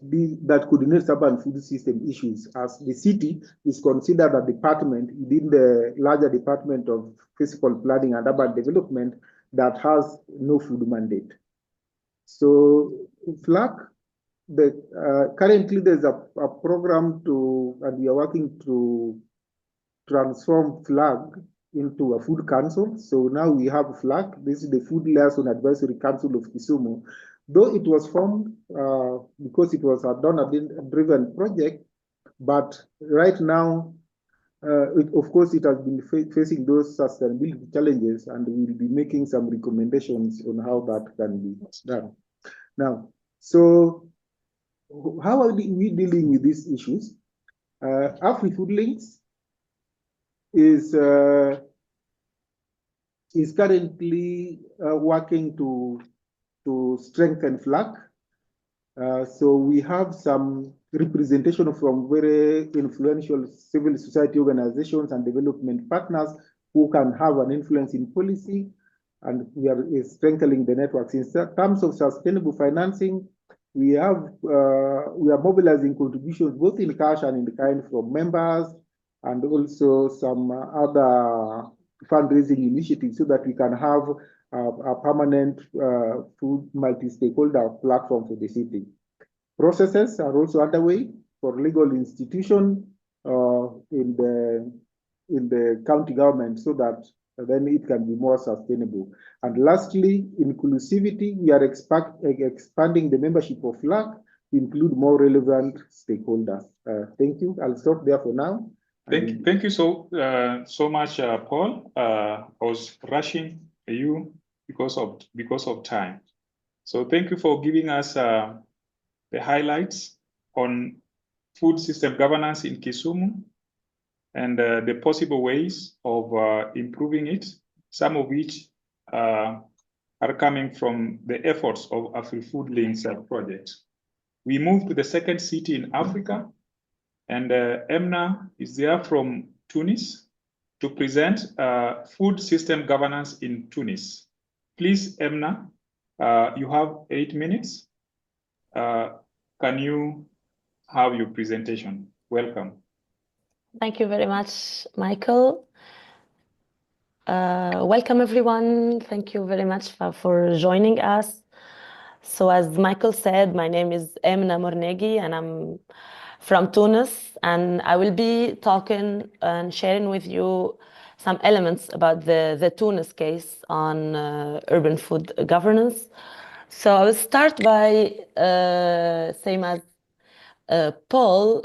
coordinates urban food system issues, as the city is considered a department within the larger department of physical planning and urban development that has no food mandate. So FLAC, currently there's a program and we are working to transform FLAG into a food council. So now we have FLAG. This is the Food Liaison Advisory Council of Kisumu. Though it was formed because it was a donor-driven project, but right now, of course, it has been facing those sustainability challenges, and we will be making some recommendations on how that can be done. Now, so how are we dealing with these issues? AfriFOODlinks is currently working to strengthen FLAC. So we have some representation from very influential civil society organizations and development partners who can have an influence in policy, and we are strengthening the networks. In terms of sustainable financing, we are mobilizing contributions both in cash and in kind from members, and also some other fundraising initiatives, so that we can have a permanent food multi-stakeholder platform for the city. Processes are also underway for legal institution in the county government, so that then it can be more sustainable. And lastly, inclusivity, we are expanding the membership of FLAC to include more relevant stakeholders. Thank you. I'll stop there for now. Thank you so much, Paul. I was rushing you because of time. So thank you for giving us the highlights on food system governance in Kisumu and the possible ways of improving it, some of which are coming from the efforts of AfriFOODlinks project. We move to the second city in Africa, and Emna is there from Tunis to present food system governance in Tunis. Please, Emna, you have 8 minutes. Can you have your presentation? Welcome. Thank you very much, Michael. Welcome, everyone. Thank you very much for joining us. So as Michael said, my name is Emna Mornegi, and I'm from Tunis, and I will be talking and sharing with you some elements about the Tunis case on urban food governance. So I will start by, same as Paul,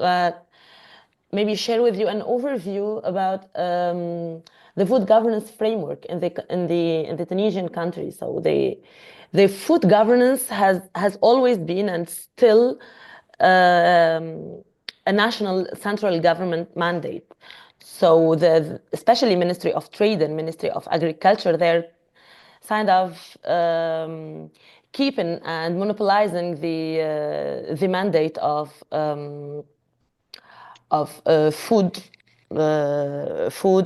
maybe share with you an overview about the food governance framework in the Tunisian country. So the food governance has always been and still a national central government mandate. So especially Ministry of Trade and Ministry of Agriculture, they're kind of keeping and monopolizing the mandate of food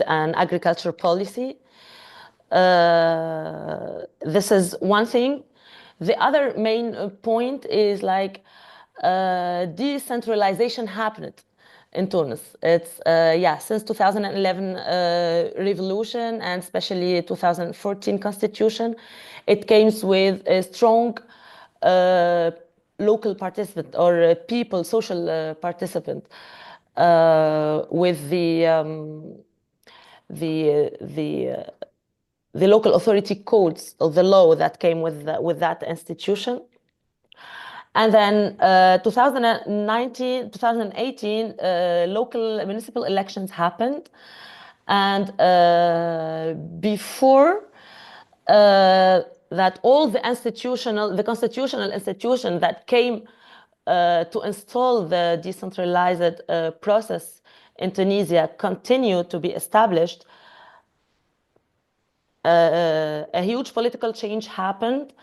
and agriculture policy. This is one thing. The other main point is like decentralization happened in Tunis. It's since 2011 revolution, and especially 2014 constitution, it came with a strong local participant or people, social participant, with the local authority codes of the law that came with that institution. And then 2018, local municipal elections happened. And before that, all the constitutional institution that came to install the decentralized process in Tunisia continue to be established, a huge political change happened,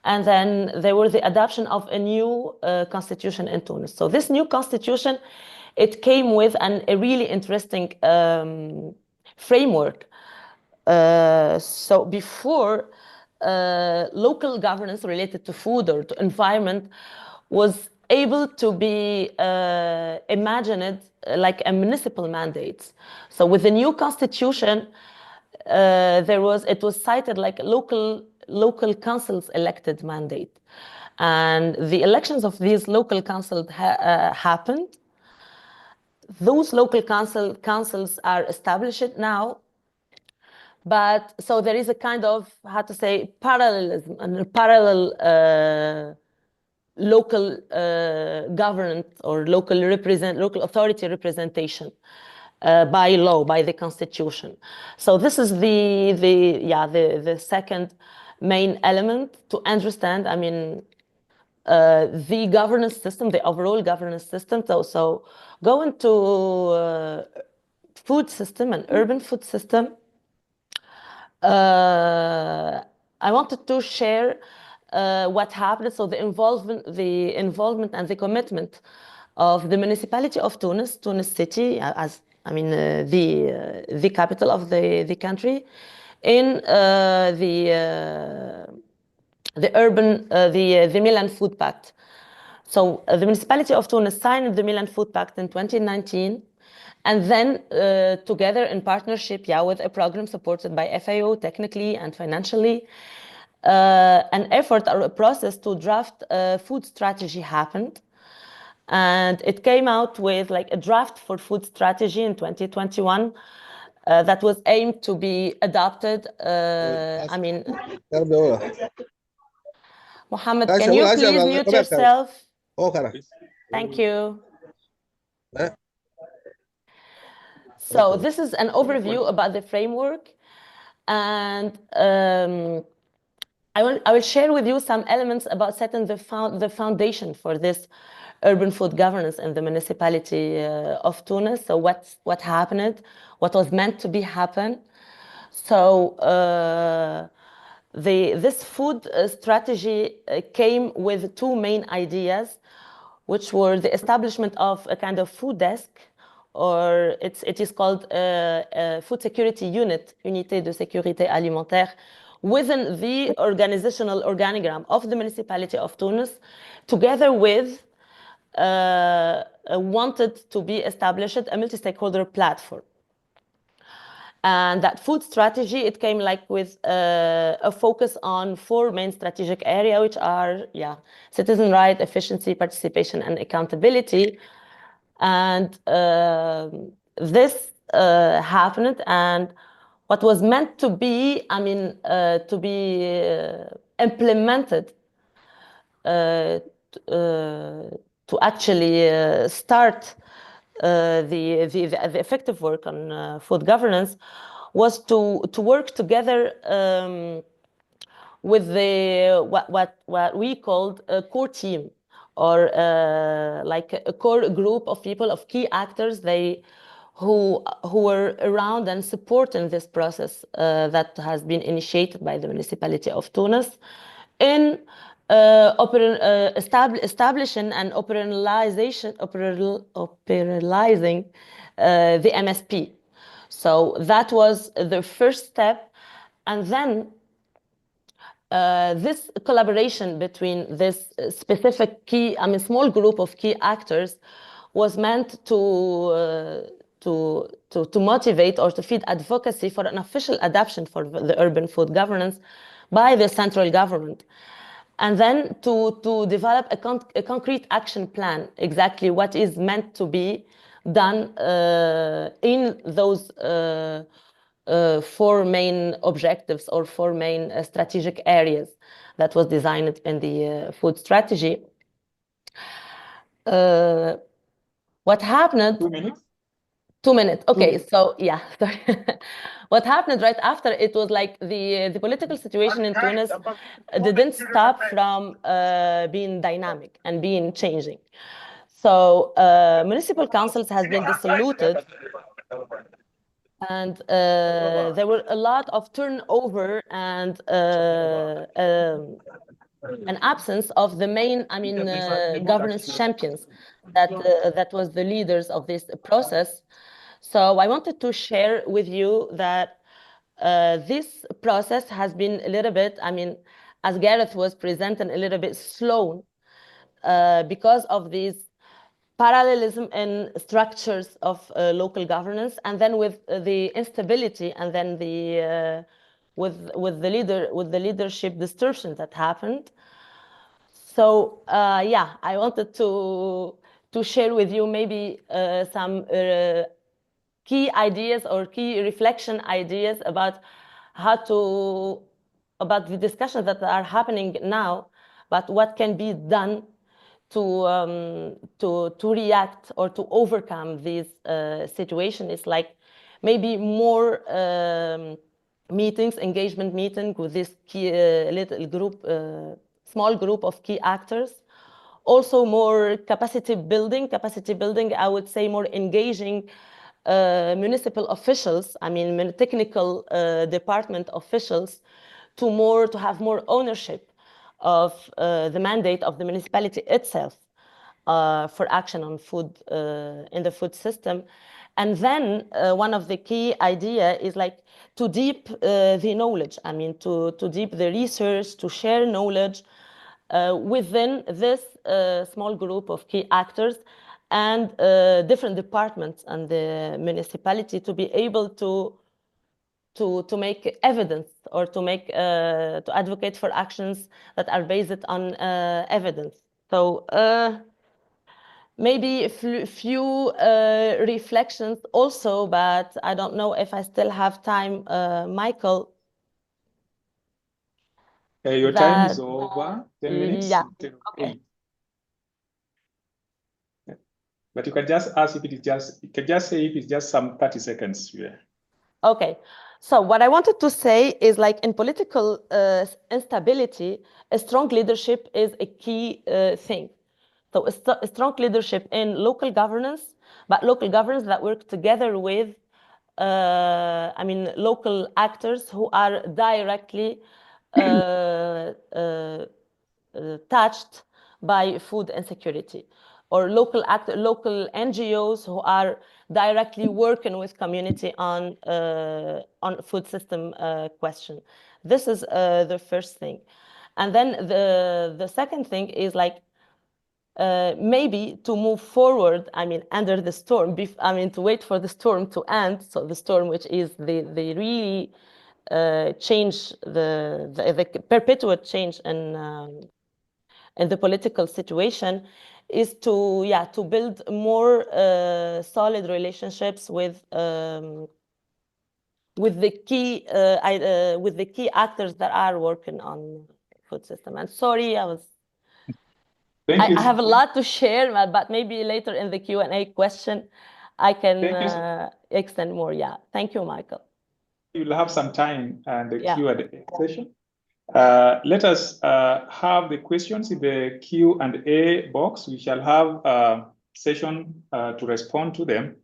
and then there was the adoption of a new constitution in Tunis. So this new constitution, it came with a really interesting framework. So before, local governance related to food or to environment was able to be imagined like a municipal mandate. So with the new constitution, it was cited like local councils elected mandate, and the elections of these local councils happened. Those local councils are established now, but so there is a kind of, how to say, parallelism and parallel local government or local authority representation by law, by the constitution. So this is the second main element to understand, I mean, the governance system, the overall governance system. So going to food system and urban food system, I wanted to share what happened. So the involvement and the commitment of the municipality of Tunis City, as I mean the capital of the country, in the urban the Milan Food Pact. So the municipality of Tunis signed the Milan Food Pact in 2019. And then together in partnership, with a program supported by FAO technically and financially, an effort or a process to draft a food strategy happened. And it came out with like a draft for food strategy in 2021 that was aimed to be adopted. I mean, Mohammed, can you please mute yourself? Thank you. So this is an overview about the framework, and I will share with you some elements about setting the foundation for this urban food governance in the municipality of Tunis. So what happened, what was meant to be happen. So this food strategy came with two main ideas, which were the establishment of a kind of food desk, or it is called food security unit, unité de sécurité alimentaire, within the organizational organigram of the municipality of Tunis, together with wanted to be established a multi-stakeholder platform. And that food strategy, it came like with a focus on four main strategic areas, which are, citizen right, efficiency, participation, and accountability. And this happened, and what was meant to be, I mean, to be implemented to actually start the effective work on food governance was to work together with the what we called a core team, or like a core group of people, of key actors, who were around and supporting this process that has been initiated by the municipality of Tunis in establishing and operationalizing the MSP. So that was the first step, and then this collaboration between this specific key, I mean, small group of key actors was meant to motivate or to feed advocacy for an official adoption for the urban food governance by the central government. And then to develop a concrete action plan, exactly what is meant to be done in those four main objectives or four main strategic areas that was designed in the food strategy. What happened? 2 minutes. 2 minutes. Okay, 2 minutes. so yeah, sorry. What happened right after it was like the political situation in Tunis didn't stop from being dynamic and being changing. So municipal councils has been dissoluted, and there were a lot of turnover and an absence of the main, governance champions that was the leaders of this process. So I wanted to share with you that this process has been a little bit, as Gareth was presenting, a little bit slow because of these parallelism in structures of local governance, and then with the instability, and then the with the leadership distortion that happened. So yeah, I wanted to share with you maybe some key ideas or key reflection ideas about about the discussions that are happening now, but what can be done to react or to overcome this situation. Is like maybe more meetings, engagement meeting with this key little group, small group of key actors. Also more capacity building, I would say more engaging municipal officials, technical department officials to have more ownership of the mandate of the municipality itself for action on food in the food system. And then one of the key idea is like to deep the knowledge, to deep the research, to share knowledge within this small group of key actors and different departments and the municipality, to be able to make evidence or to make to advocate for actions that are based on evidence. So maybe a few reflections also, but I don't know if I still have time, Michael. Your time is over. 10 minutes. Yeah. Okay. But you can just ask if it is just, you can just say if it's just some 30 seconds. Yeah. Okay. So what I wanted to say is, like, in political instability, a strong leadership is a key thing. So a strong leadership in local governance, but local governance that work together with, local actors who are directly touched by food insecurity, or local NGOs who are directly working with community on food system question. This is the first thing. And then the second thing is like maybe to move forward, under the storm, to wait for the storm to end. So the storm, which is the really change, the perpetuate change in the political situation, is to build more solid relationships with the key actors that are working on food system. And sorry, I have a lot to share, but maybe later in the Q&A question I can extend more. Yeah, thank you, Michael. You'll have some time in the Q&A session. Let us have the questions in the Q&A box. We shall have a session to respond to them.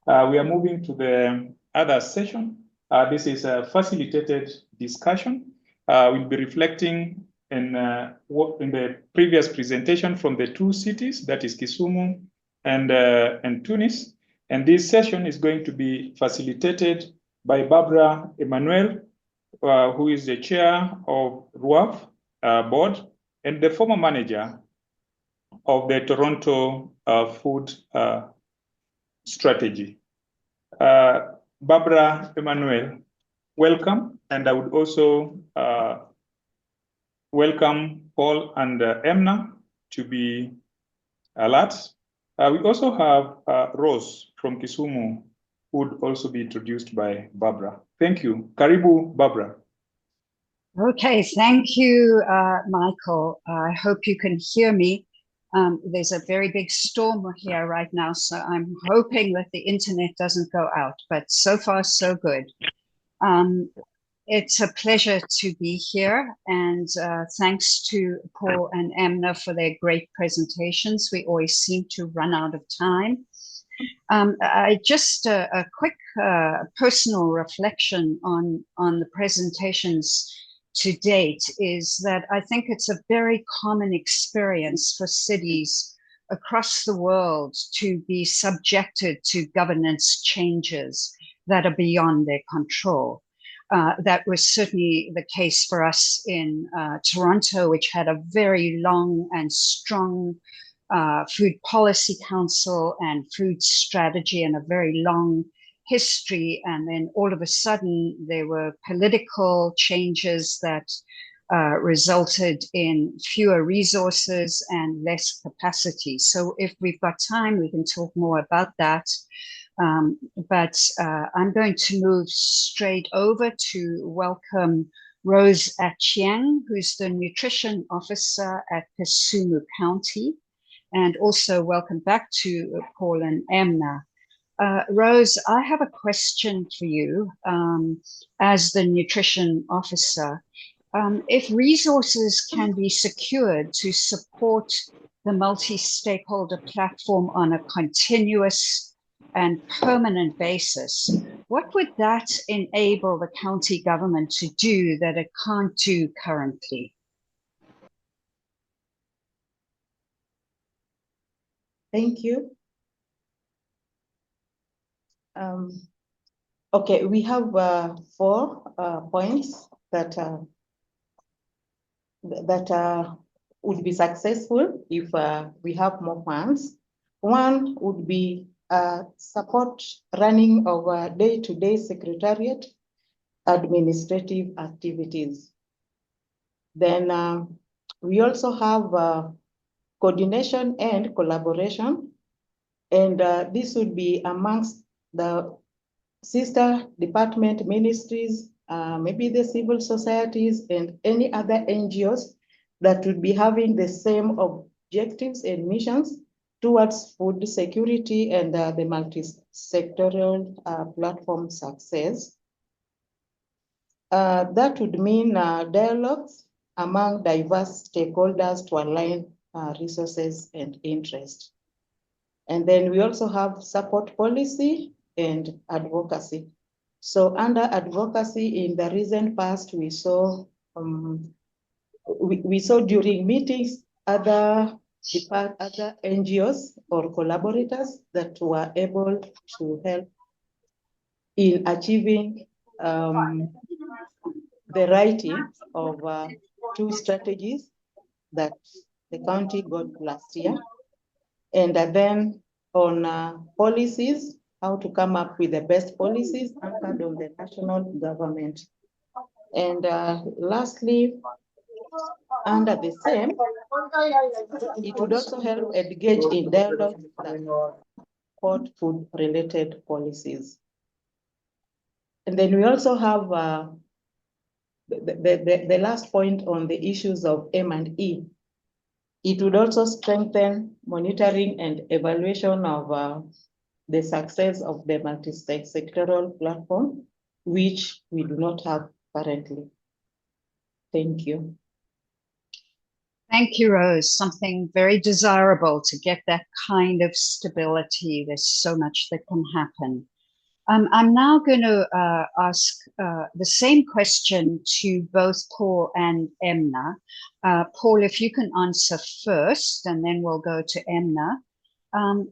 We are moving to the other session. This is a facilitated discussion. We'll be reflecting in the previous presentation from the two cities, that is Kisumu and Tunis. And this session is going to be facilitated by Barbara Emmanuel, who is the chair of RUAF board and the former manager of the Toronto food strategy. Barbara Emmanuel, welcome. And I would also welcome Paul and Emna to be alert. We also have Rose from Kisumu, who would also be introduced by Barbara. Thank you. Karibu, Barbara. Okay, thank you, Michael. I hope you can hear me. There's a very big storm here right now, so I'm hoping that the internet doesn't go out, but so far so good. It's a pleasure to be here, and thanks to Paul and Amna for their great presentations. We always seem to run out of time. Just a quick personal reflection on the presentations to date is that I think it's a very common experience for cities across the world to be subjected to governance changes that are beyond their control. That was certainly the case for us in Toronto, which had a very long and strong Food Policy Council and food strategy and a very long history. And then all of a sudden there were political changes that resulted in fewer resources and less capacity. So if we've got time, we can talk more about that. But I'm going to move straight over to welcome Rose Achieng, who's the Nutrition Officer at Kisumu County, and also welcome back to Paul and Amna. Rose, I have a question for you as the Nutrition Officer. If resources can be secured to support the multi-stakeholder platform on a continuous and permanent basis, what would that enable the county government to do that it can't do currently? Thank you. Okay, we have 4 points that would be successful if we have more funds. One would be support running of day-to-day secretariat administrative activities. Then we also have coordination and collaboration, and this would be amongst the sister department ministries, maybe the civil societies and any other NGOs that would be having the same objectives and missions towards food security and the multi-sectorial platform success. That would mean dialogues among diverse stakeholders to align resources and interest. And then we also have support policy and advocacy. So under advocacy in the recent past, we saw during meetings other NGOs or collaborators that were able to help in achieving the writing of 2 strategies that the county got last year. And then on policies, how to come up with the best policies anchored on the national government. And lastly, under the same, it would also help engage in dialogue that support food-related policies. And then we also have the last point on the issues of M&E. It would also strengthen monitoring and evaluation of the success of the multi-sectoral platform, which we do not have currently. Thank you. Thank you, Rose. Something very desirable to get that kind of stability. There's so much that can happen. I'm now going to ask the same question to both Paul and Emna. Paul, if you can answer first, and then we'll go to Emna.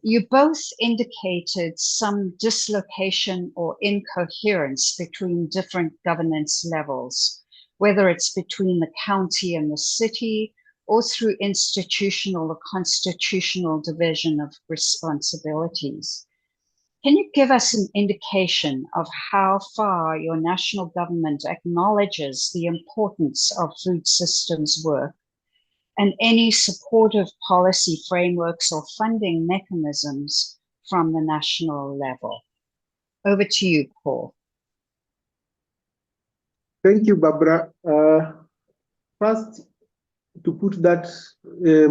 You both indicated some dislocation or incoherence between different governance levels, whether it's between the county and the city, or through institutional or constitutional division of responsibilities. Can you give us an indication of how far your national government acknowledges the importance of food systems work and any supportive policy frameworks or funding mechanisms from the national level? Over to you, Paul. Thank you, Barbara. First, to put that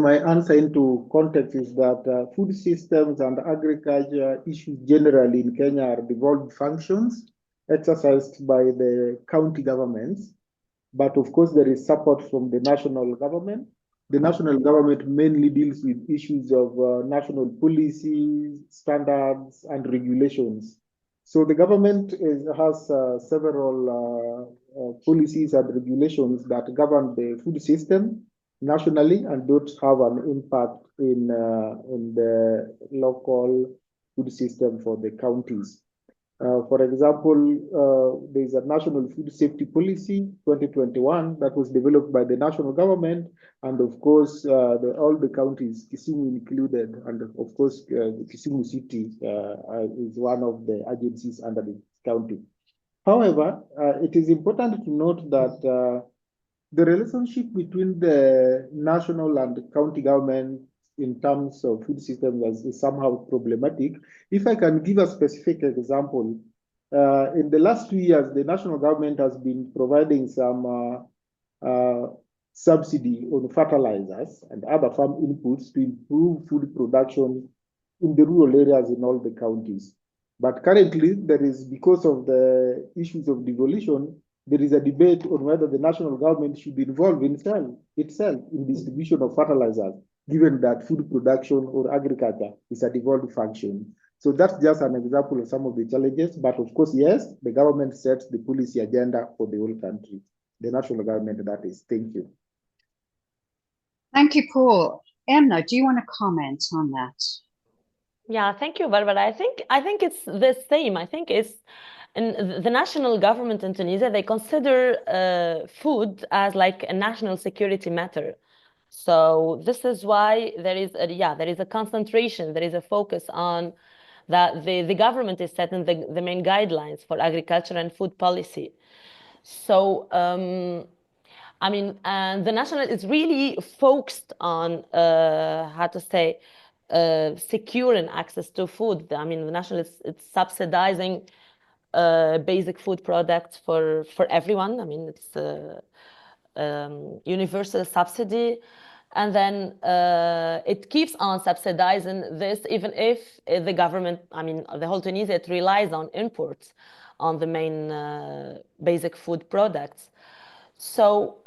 my answer into context is that food systems and agriculture issues generally in Kenya are devolved functions exercised by the county governments. But of course, there is support from the national government. The national government mainly deals with issues of national policies, standards, and regulations. So the government has several policies and regulations that govern the food system nationally and don't have an impact in the local food system for the counties. For example, there is a National Food Safety Policy 2021 that was developed by the national government, and of course, all the counties, Kisumu included, and of course, Kisumu City is one of the agencies under the county. However, it is important to note that the relationship between the national and the county government in terms of food systems is somehow problematic. If I can give a specific example, in the last 2 years, the national government has been providing some subsidy on fertilizers and other farm inputs to improve food production in the rural areas in all the counties. But currently, there is, because of the issues of devolution, there is a debate on whether the national government should involve itself in distribution of fertilizers, given that food production or agriculture is a devolved function. So that's just an example of some of the challenges. But of course, yes, the government sets the policy agenda for the whole country. The national government, that is. Thank you. Thank you, Paul. Emma, do you want to comment on that? Yeah, thank you, Barbara. I think it's the same. I think it's in the national government in Tunisia, they consider food as like a national security matter. So this is why there is a concentration, there is a focus on that the government is setting the main guidelines for agriculture and food policy. So I mean, and the national is really focused on securing access to food. I mean, the national it's subsidizing basic food products for everyone. I mean, it's universal subsidy, and then it keeps on subsidizing this even if the government, I mean, the whole Tunisia, it relies on imports on the main basic food products. So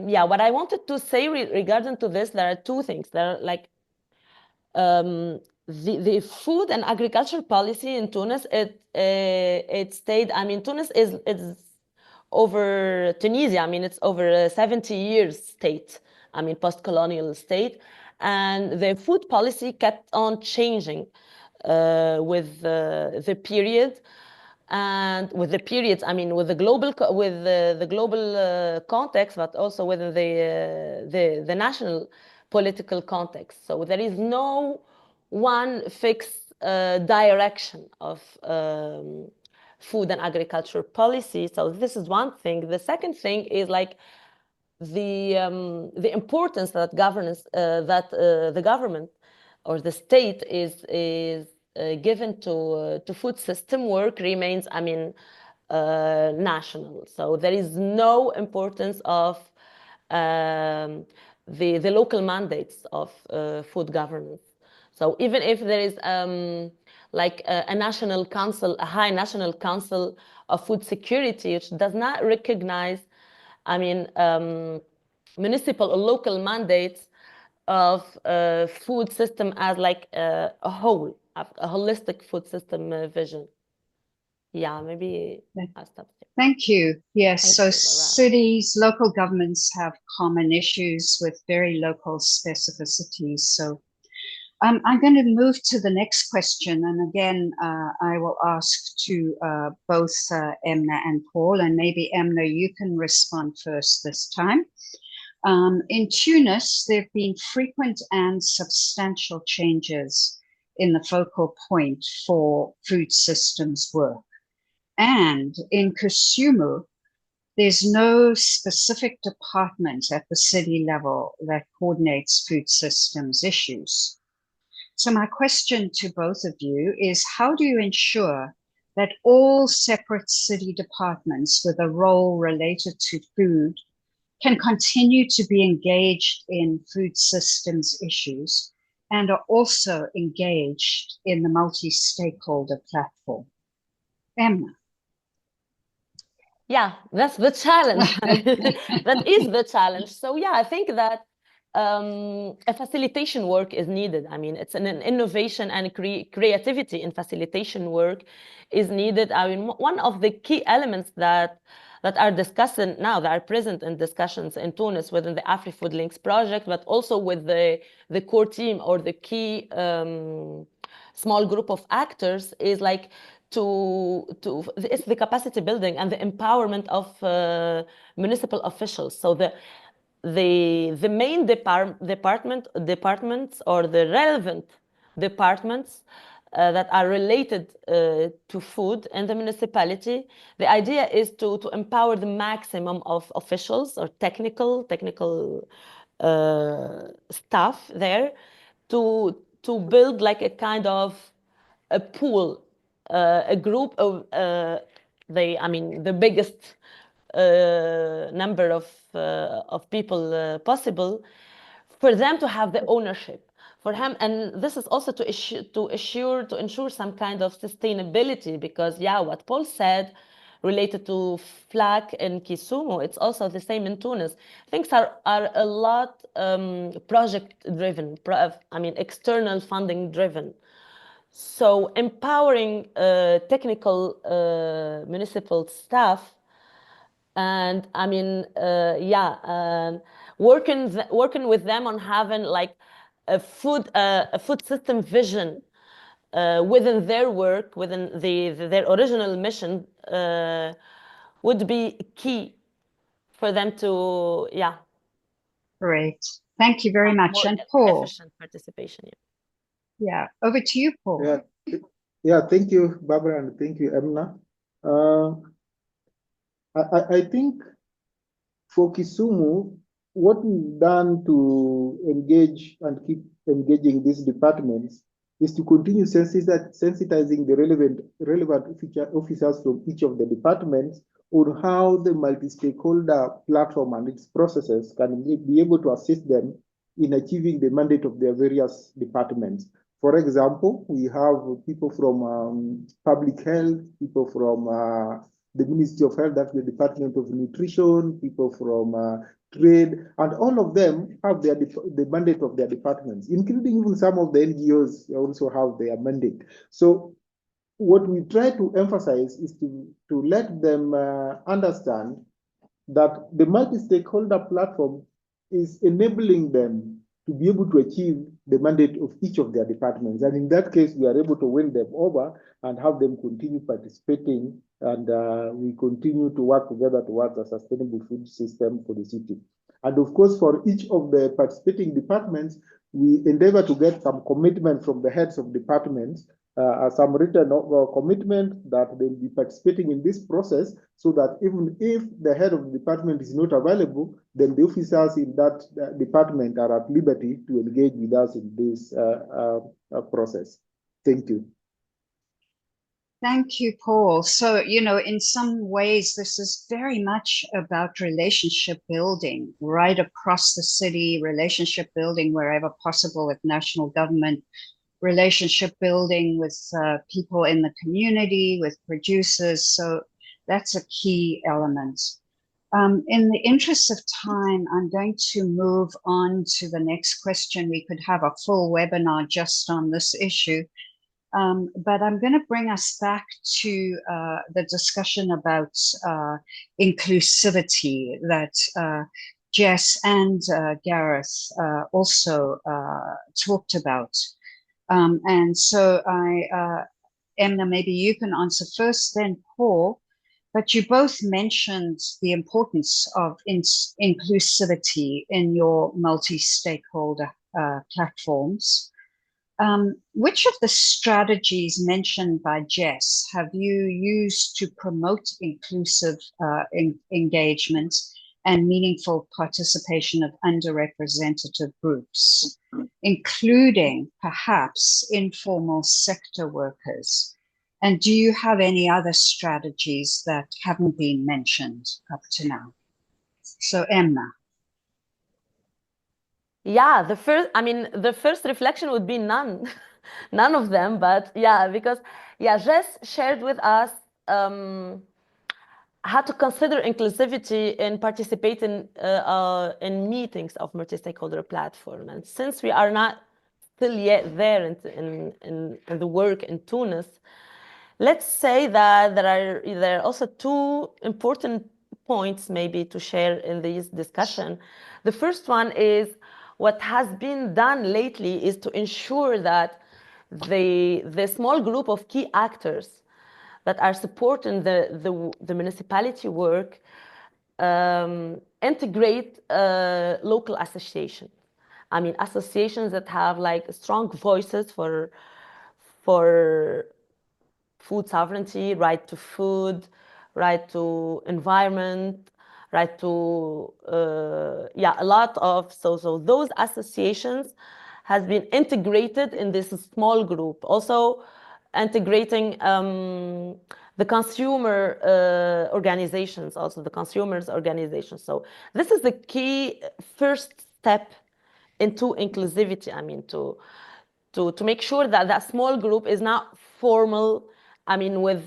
yeah, what I wanted to say regarding to this, there are two things. There are like the food and agriculture policy in Tunis, it stayed, I mean, Tunis is over Tunisia, I mean, it's over a 70 years state, I mean, post-colonial state, and the food policy kept on changing with the period, and with the periods, I mean, with the global context, but also within the national political context. So there is no one fixed direction of food and agriculture policy. So this is one thing. The second thing is like the importance that the government or the state is given to food system work remains, I mean, national. So there is no importance of the local mandates of food governance. So even if there is like a national council, a high national council of food security, which does not recognize, I mean, municipal or local mandates of food system as like a whole, a holistic food system vision. Yeah, maybe I'll stop there. Thank you. Yes, Thank so you, cities, local governments have common issues with very local specificities. So I'm going to move to the next question. And again, I will ask to both Emna and Paul, and maybe Emna, you can respond first this time. In Tunis, there have been frequent and substantial changes in the focal point for food systems work. And in Kisumu, there's no specific department at the city level that coordinates food systems issues. So my question to both of you is, how do you ensure that all separate city departments with a role related to food can continue to be engaged in food systems issues and are also engaged in the multi-stakeholder platform. Emma. Yeah, that's the challenge. That is the challenge. So yeah, I think that a facilitation work is needed. I mean, it's an innovation and creativity in facilitation work is needed. I mean, one of the key elements that are discussed now, that are present in discussions in Tunis within the AfriFOODlinks project, but also with the core team or the key small group of actors, is like it's the capacity building and the empowerment of municipal officials. So the main departments or the relevant departments that are related to food in the municipality, the idea is to empower the maximum of officials or technical staff there to build like a kind of a pool, a group of the biggest number of people possible, for them to have the ownership, for him. And this is also to ensure some kind of sustainability, because yeah, what Paul said related to FLAC in Kisumu, it's also the same in Tunis. Things are a lot project driven, external funding driven. So empowering technical municipal staff, and working with them on having like a food system vision within their work, within their original mission, would be key for them to Great, thank you very much. And Paul, efficient participation. Yeah, over to you, Paul. Yeah, thank you, Barbara, and thank you, Emna. I think for Kisumu, what we've done to engage and keep engaging these departments is to continue sensitizing the relevant officers from each of the departments on how the multi-stakeholder platform and its processes can be able to assist them in achieving the mandate of their various departments. For example, we have people from public health, people from the Ministry of Health, that's the Department of Nutrition, people from trade, and all of them have the mandate of their departments, including even some of the NGOs also have their mandate. So what we try to emphasize is to let them understand that the multi-stakeholder platform is enabling them to be able to achieve the mandate of each of their departments. And in that case, we are able to win them over and have them continue participating, and we continue to work together towards a sustainable food system for the city. And of course, for each of the participating departments, we endeavor to get some commitment from the heads of departments, some written commitment that they'll be participating in this process, so that even if the head of the department is not available, then the officers in that department are at liberty to engage with us in this process. Thank you. Thank you, Paul. So, in some ways, this is very much about relationship building right across the city, relationship building wherever possible with national government, relationship building with people in the community, with producers. So that's a key element. In the interest of time, I'm going to move on to the next question. We could have a full webinar just on this issue. But I'm going to bring us back to the discussion about inclusivity that Jess and Gareth also talked about. And so Emna, maybe you can answer first, then Paul, but you both mentioned the importance of inclusivity in your multi-stakeholder platforms. Which of the strategies mentioned by Jess have you used to promote inclusive engagement and meaningful participation of underrepresented groups, including perhaps informal sector workers? And do you have any other strategies that haven't been mentioned up to now? So Emna. Yeah, the first reflection would be none, none of them. But yeah, because Jess shared with us how to consider inclusivity and participate in meetings of multi-stakeholder platform. And since we are not still yet there in the work in Tunis, let's say that there are also two important points maybe to share in this discussion. The first one is what has been done lately is to ensure that the small group of key actors that are supporting the municipality work integrate local associations. I mean, associations that have like strong voices for food sovereignty, right to food, right to environment, right to a lot of so those associations has been integrated in this small group. Also integrating the consumer organizations, also the consumers organizations. So this is the key first step into inclusivity. I mean, to make sure that that small group is not formal, I mean, with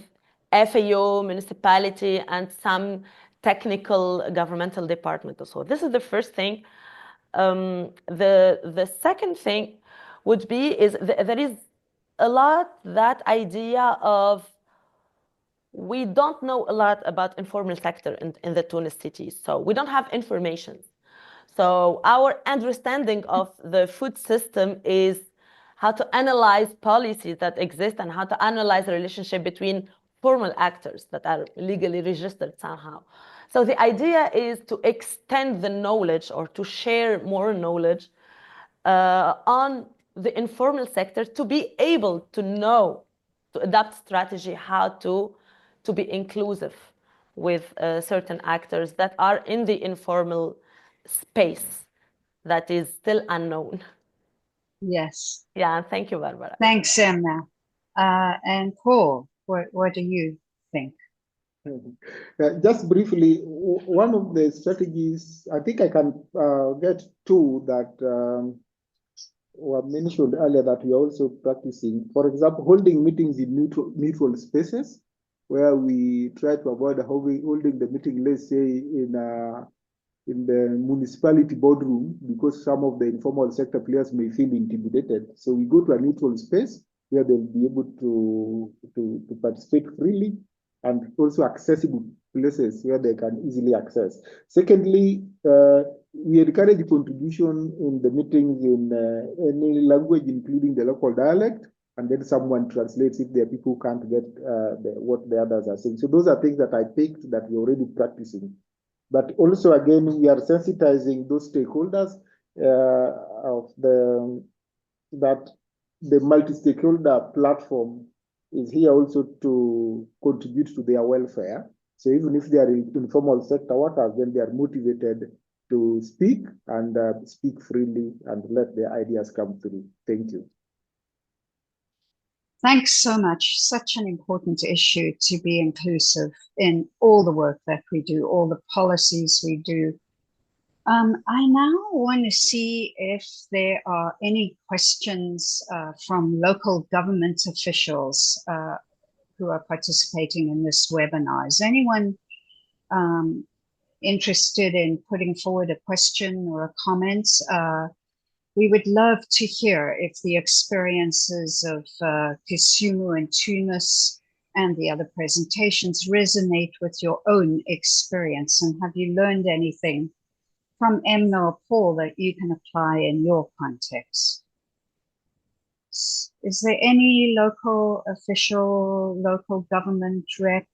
FAO, municipality, and some technical governmental department. So this is the first thing. The second thing would be is there is a lot that idea of we don't know a lot about informal sector in the Tunis cities. So we don't have information. So our understanding of the food system is how to analyze policies that exist and how to analyze the relationship between formal actors that are legally registered somehow. So the idea is to extend the knowledge or to share more knowledge on the informal sector to be able to know, to adapt strategy, how to be inclusive with certain actors that are in the informal space that is still unknown. Yes. Yeah, thank you, Barbara. Thanks, Emna. And Paul, what do you think? Just briefly, one of the strategies, I think I can get two that were mentioned earlier that we are also practicing. For example, holding meetings in neutral spaces where we try to avoid holding the meeting, let's say, in the municipality boardroom, because some of the informal sector players may feel intimidated. So we go to a neutral space where they'll be able to participate freely, and also accessible places where they can easily access. Secondly, we encourage contribution in the meetings in any language, including the local dialect, and then someone translates if there are people who can't get what the others are saying. So those are things that I picked that we're already practicing. But also, again, we are sensitizing those stakeholders that the multi-stakeholder platform is here also to contribute to their welfare. So even if they are in informal sector workers, then they are motivated to speak and speak freely and let their ideas come through. Thank you. Thanks so much. Such an important issue to be inclusive in all the work that we do, all the policies we do. I now want to see if there are any questions from local government officials who are participating in this webinar. Is anyone interested in putting forward a question or a comment? We would love to hear if the experiences of Kisumu and Tunis and the other presentations resonate with your own experience, and have you learned anything from Emna or Paul that you can apply in your context? Is there any local official, local government rep?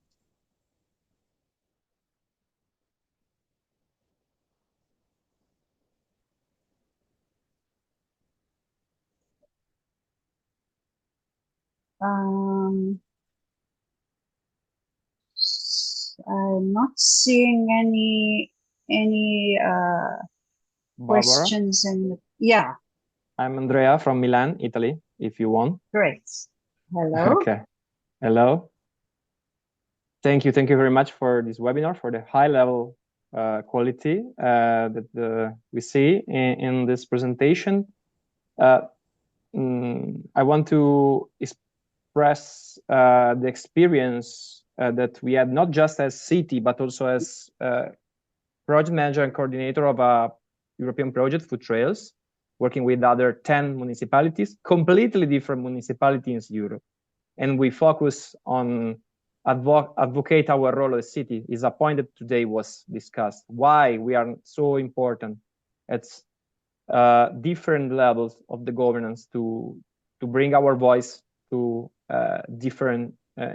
I'm not seeing any questions in the, yeah. I'm Andrea from Milan, Italy, if you want. Great. Hello. Okay. Hello. Thank you very much for this webinar, for the high level quality that we see in this presentation. I want to express the experience that we had, not just as city, but also as project manager and coordinator of a European project, Food Trails, working with other 10 municipalities, completely different municipalities in Europe. And we focus on advocate our role as a city. Is a point that today was discussed. Why we are so important at different levels of the governance to bring our voice to different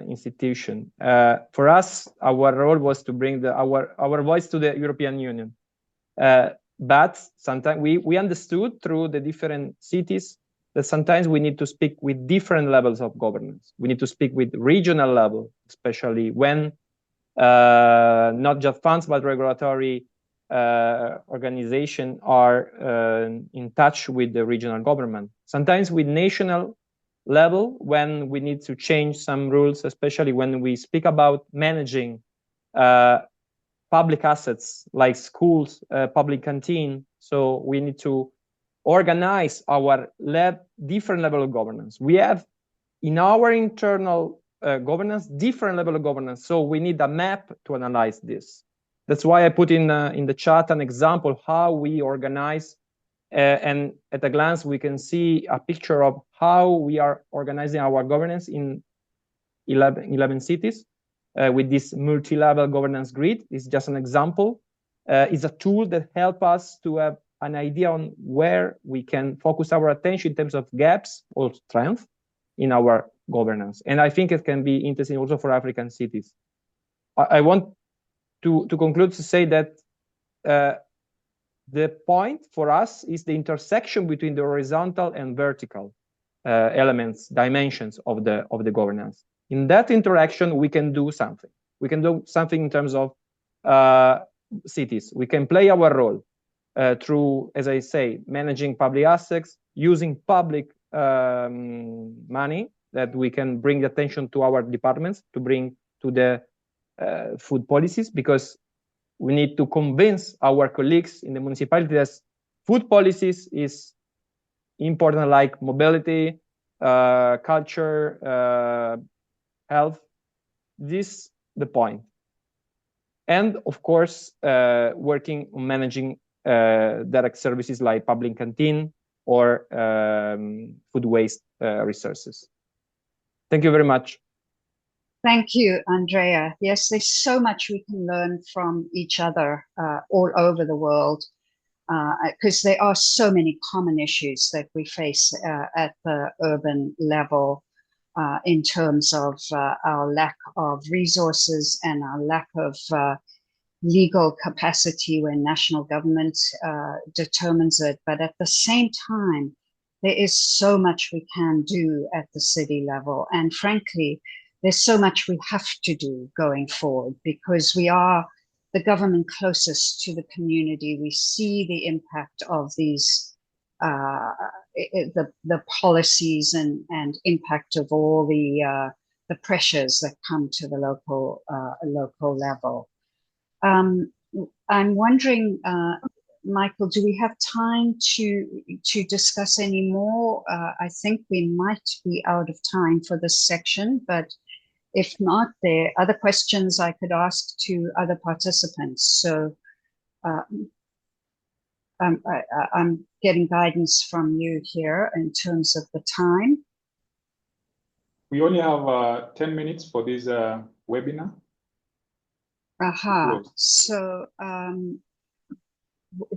institution. For us, our role was to bring our voice to the European Union. But sometimes we understood through the different cities that sometimes we need to speak with different levels of governance. We need to speak with regional level, especially when not just funds, but regulatory organizations are in touch with the regional government. Sometimes with national level, when we need to change some rules, especially when we speak about managing public assets like schools, public canteen. So we need to organize our different level of governance. We have in our internal governance, different level of governance. So we need a map to analyze this. That's why I put in the chat an example how we organize, and at a glance we can see a picture of how we are organizing our governance in 11 cities with this multi-level governance grid. It's just an example. It's a tool that helps us to have an idea on where we can focus our attention in terms of gaps or strength in our governance. And I think it can be interesting also for African cities. I want to conclude to say that the point for us is the intersection between the horizontal and vertical elements, dimensions of the governance. In that interaction, we can do something. We can do something in terms of cities. We can play our role through, as I say, managing public assets, using public money that we can bring the attention to our departments to bring to the food policies, because we need to convince our colleagues in the municipality that food policies is important, like mobility, culture, health. This is the point. And of course, working on managing direct services like public canteen or food waste resources. Thank you very much. Thank you, Andrea. Yes, there's so much we can learn from each other all over the world, because there are so many common issues that we face at the urban level in terms of our lack of resources and our lack of legal capacity when national government determines it. But at the same time, there is so much we can do at the city level. And frankly, there's so much we have to do going forward, because we are the government closest to the community. We see the impact of these, the policies and impact of all the pressures that come to the local level. I'm wondering, Michael, do we have time to discuss any more? I think we might be out of time for this section, but if not, there are other questions I could ask to other participants. So I'm getting guidance from you here in terms of the time. We only have 10 minutes for this webinar. So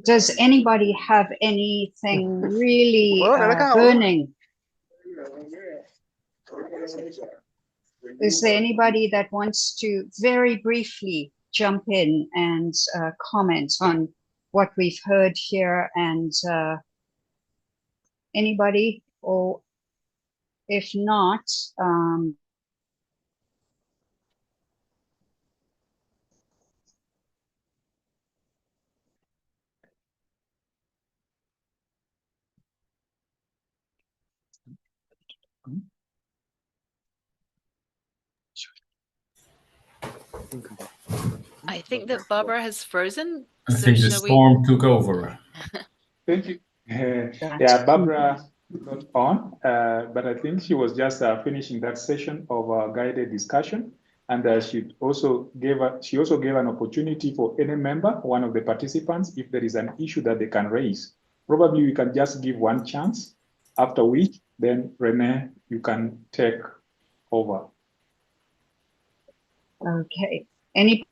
does anybody have anything really burning? Is there anybody that wants to very briefly jump in and comment on what we've heard here? And anybody? Or if not, I think that Barbara has frozen. I So think the shall we? storm took over. Thank you. Yeah, Barbara is not on, but I think she was just finishing that session of guided discussion, and she also gave an opportunity for any member, one of the participants, if there is an issue that they can raise. Probably we can just give one chance, after which then Renee, you can take over. Okay. Any?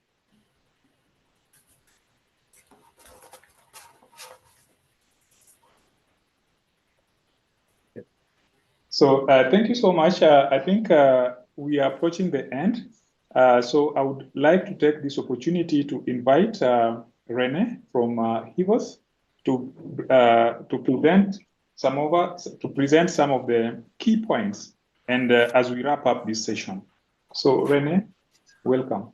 So thank you so much. I think we are approaching the end. So I would like to take this opportunity to invite Renee from Hivos to present some of the key points, and as we wrap up this session. So Renee, welcome.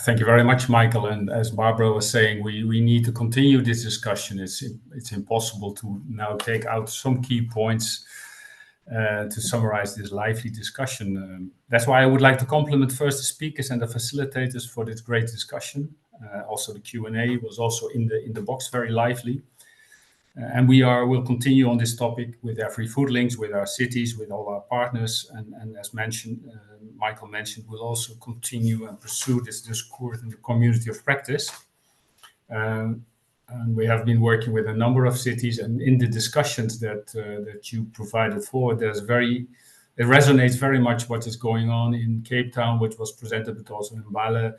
Thank you very much, Michael. And as Barbara was saying, we need to continue this discussion. It's impossible to now take out some key points to summarize this lively discussion. That's why I would like to compliment first the speakers and the facilitators for this great discussion. Also, the Q&A was also in the box, very lively. And we'll continue on this topic with AfriFOODlinks, with our cities, with all our partners. And as mentioned, Michael mentioned, we'll also continue and pursue this discourse in the community of practice. And we have been working with a number of cities, and in the discussions that you provided forward, it resonates very much what is going on in Cape Town, which was presented, but also in Mbale,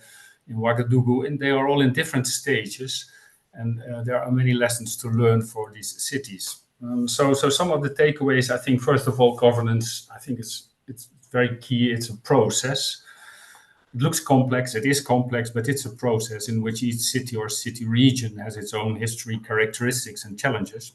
in Ouagadougou, and they are all in different stages. And there are many lessons to learn for these cities. So some of the takeaways, I think, first of all, governance, I think it's very key. It's a process. It looks complex, it is complex, but it's a process in which each city or city region has its own history, characteristics, and challenges.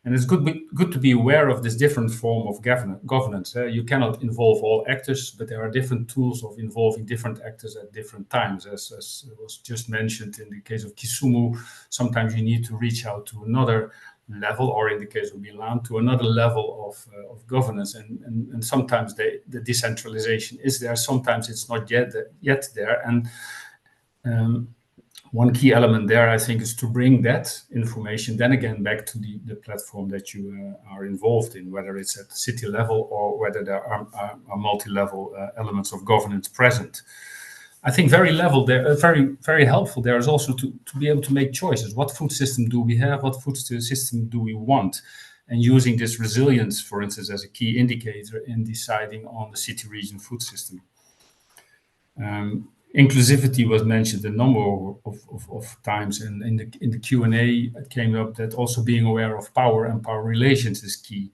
And it's good to be aware of this different form of governance. You cannot involve all actors, but there are different tools of involving different actors at different times. As was just mentioned in the case of Kisumu, sometimes you need to reach out to another level, or in the case of Milan, to another level of governance. And sometimes the decentralization is there, sometimes it's not yet there. And one key element there, I think, is to bring that information then again back to the platform that you are involved in, whether it's at the city level or whether there are multi-level elements of governance present. I think very helpful there is also to be able to make choices. What food system do we have? What food system do we want? And using this resilience, for instance, as a key indicator in deciding on the city region food system. Inclusivity was mentioned a number of times, and in the Q&A it came up that also being aware of power and power relations is key.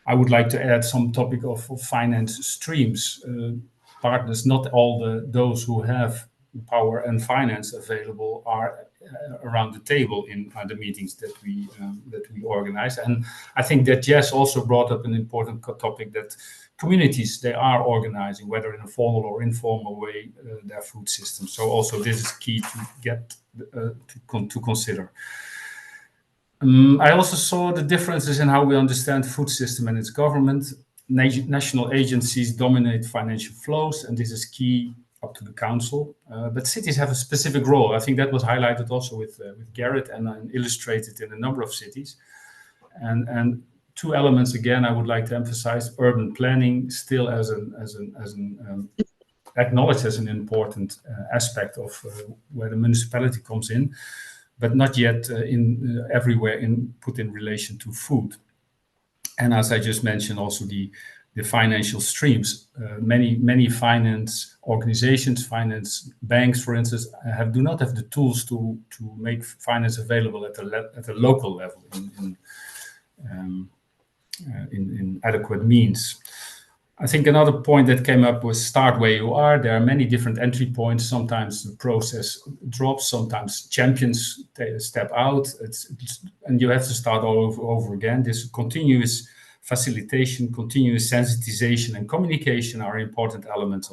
I would like to add some topic of finance streams. Partners, not all those who have power and finance available are around the table in the meetings that we organize. And I think that Jess also brought up an important topic, that communities, they are organizing, whether in a formal or informal way, their food system. So also this is key to get to consider. I also saw the differences in how we understand food system and its government. National agencies dominate financial flows, and this is key up to the council. But cities have a specific role. I think that was highlighted also with Garrett and illustrated in a number of cities. And two elements again I would like to emphasize: urban planning still acknowledged as an important aspect of where the municipality comes in, but not yet everywhere put in relation to food. And as I just mentioned, also the financial streams. Many finance organizations, finance banks, for instance, do not have the tools to make finance available at a local level in adequate means. I think another point that came up was start where you are. There are many different entry points. Sometimes the process drops, sometimes champions step out, and you have to start all over again. This continuous facilitation, continuous sensitization, and communication are important elements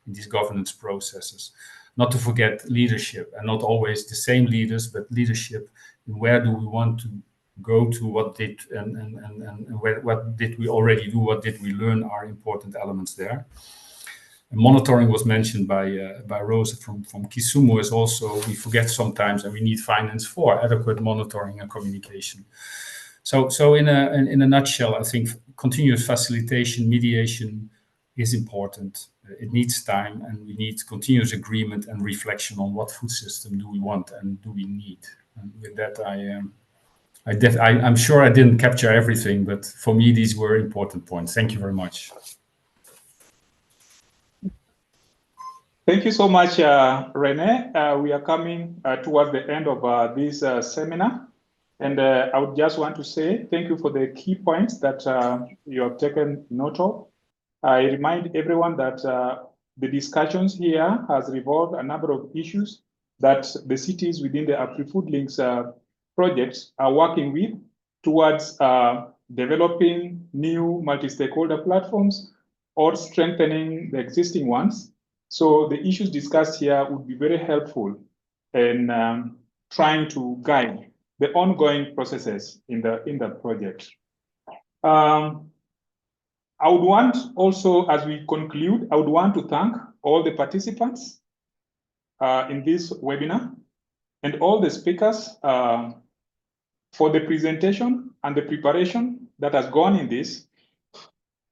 in these governance processes. Not to forget leadership, and not always the same leaders, but leadership in where do we want to go to, what did we already do, what did we learn are important elements there. Monitoring was mentioned by Rosa from Kisumu is also, we forget sometimes, and we need finance for adequate monitoring and communication. So in a nutshell, I think continuous facilitation, mediation is important. It needs time, and we need continuous agreement and reflection on what food system do we want and do we need. And with that, I'm sure I didn't capture everything, but for me, these were important points. Thank you very much. Thank you so much, Rene. We are coming towards the end of this seminar. And I would just want to say thank you for the key points that you have taken note of. I remind everyone that the discussions here has revolved a number of issues that the cities within the AfriFOODlinks projects are working with towards developing new multi-stakeholder platforms or strengthening the existing ones. So the issues discussed here would be very helpful in trying to guide the ongoing processes in the project. I would want also, as we conclude, I would want to thank all the participants in this webinar and all the speakers for the presentation and the preparation that has gone in this.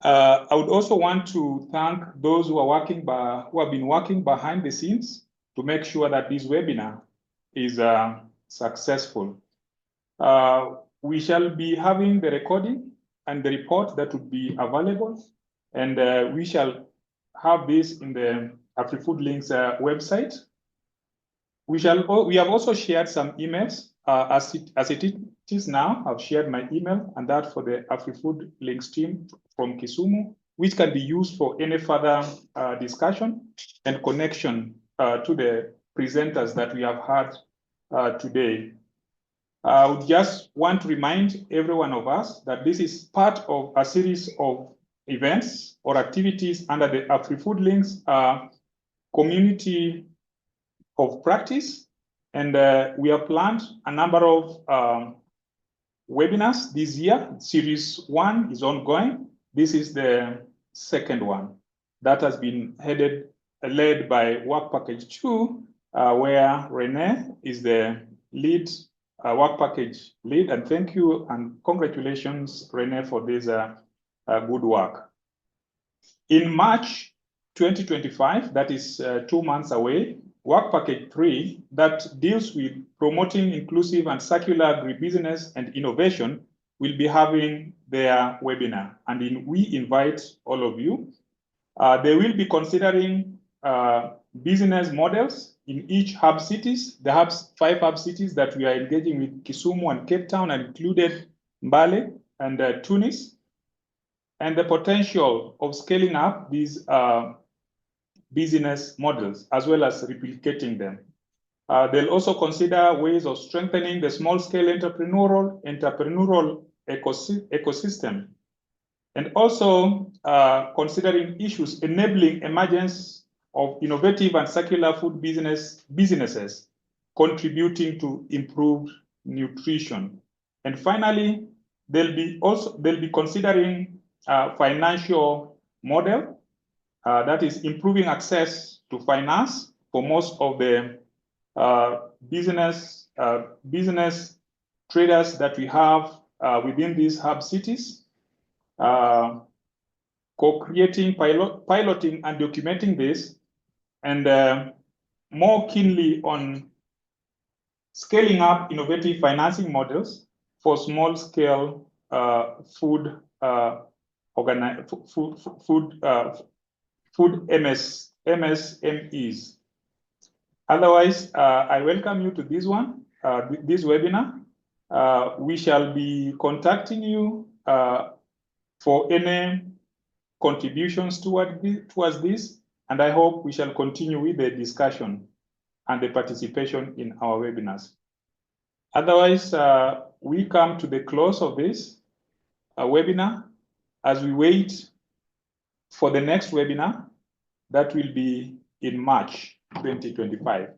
I would also want to thank those who are who have been working behind the scenes to make sure that this webinar is successful. We shall be having the recording and the report that would be available, and we shall have this in the AfriFOODlinks website. We have also shared some emails as it is now. I've shared my email and that for the AfriFOODlinks team from Kisumu, which can be used for any further discussion and connection to the presenters that we have had today. I would just want to remind every one of us that this is part of a series of events or activities under the AfriFOODlinks community of practice. And we have planned a number of webinars this year. Series 1 is ongoing. This is the second one that has been led by Work Package 2, where Rene is the lead work package lead, and thank you and congratulations, Rene, for this good work. In March 2025, that is 2 months away, Work Package 3, that deals with promoting inclusive and circular agribusiness and innovation, will be having their webinar, and we invite all of you. They will be considering business models in each hub cities, the 5 hub cities that we are engaging with, Kisumu and Cape Town, and included Mbale and Tunis, and the potential of scaling up these business models as well as replicating them. They'll also consider ways of strengthening the small-scale entrepreneurial ecosystem, and also considering issues enabling emergence of innovative and circular food businesses contributing to improved nutrition. And finally, they'll be considering a financial model that is improving access to finance for most of the business traders that we have within these hub cities, co-creating, piloting and documenting this, and more keenly on scaling up innovative financing models for small-scale food MSMEs. Otherwise, I welcome you to this one, this webinar. We shall be contacting you for any contributions towards this, and I hope we shall continue with the discussion and the participation in our webinars. Otherwise, we come to the close of this webinar as we wait for the next webinar that will be in March 2025.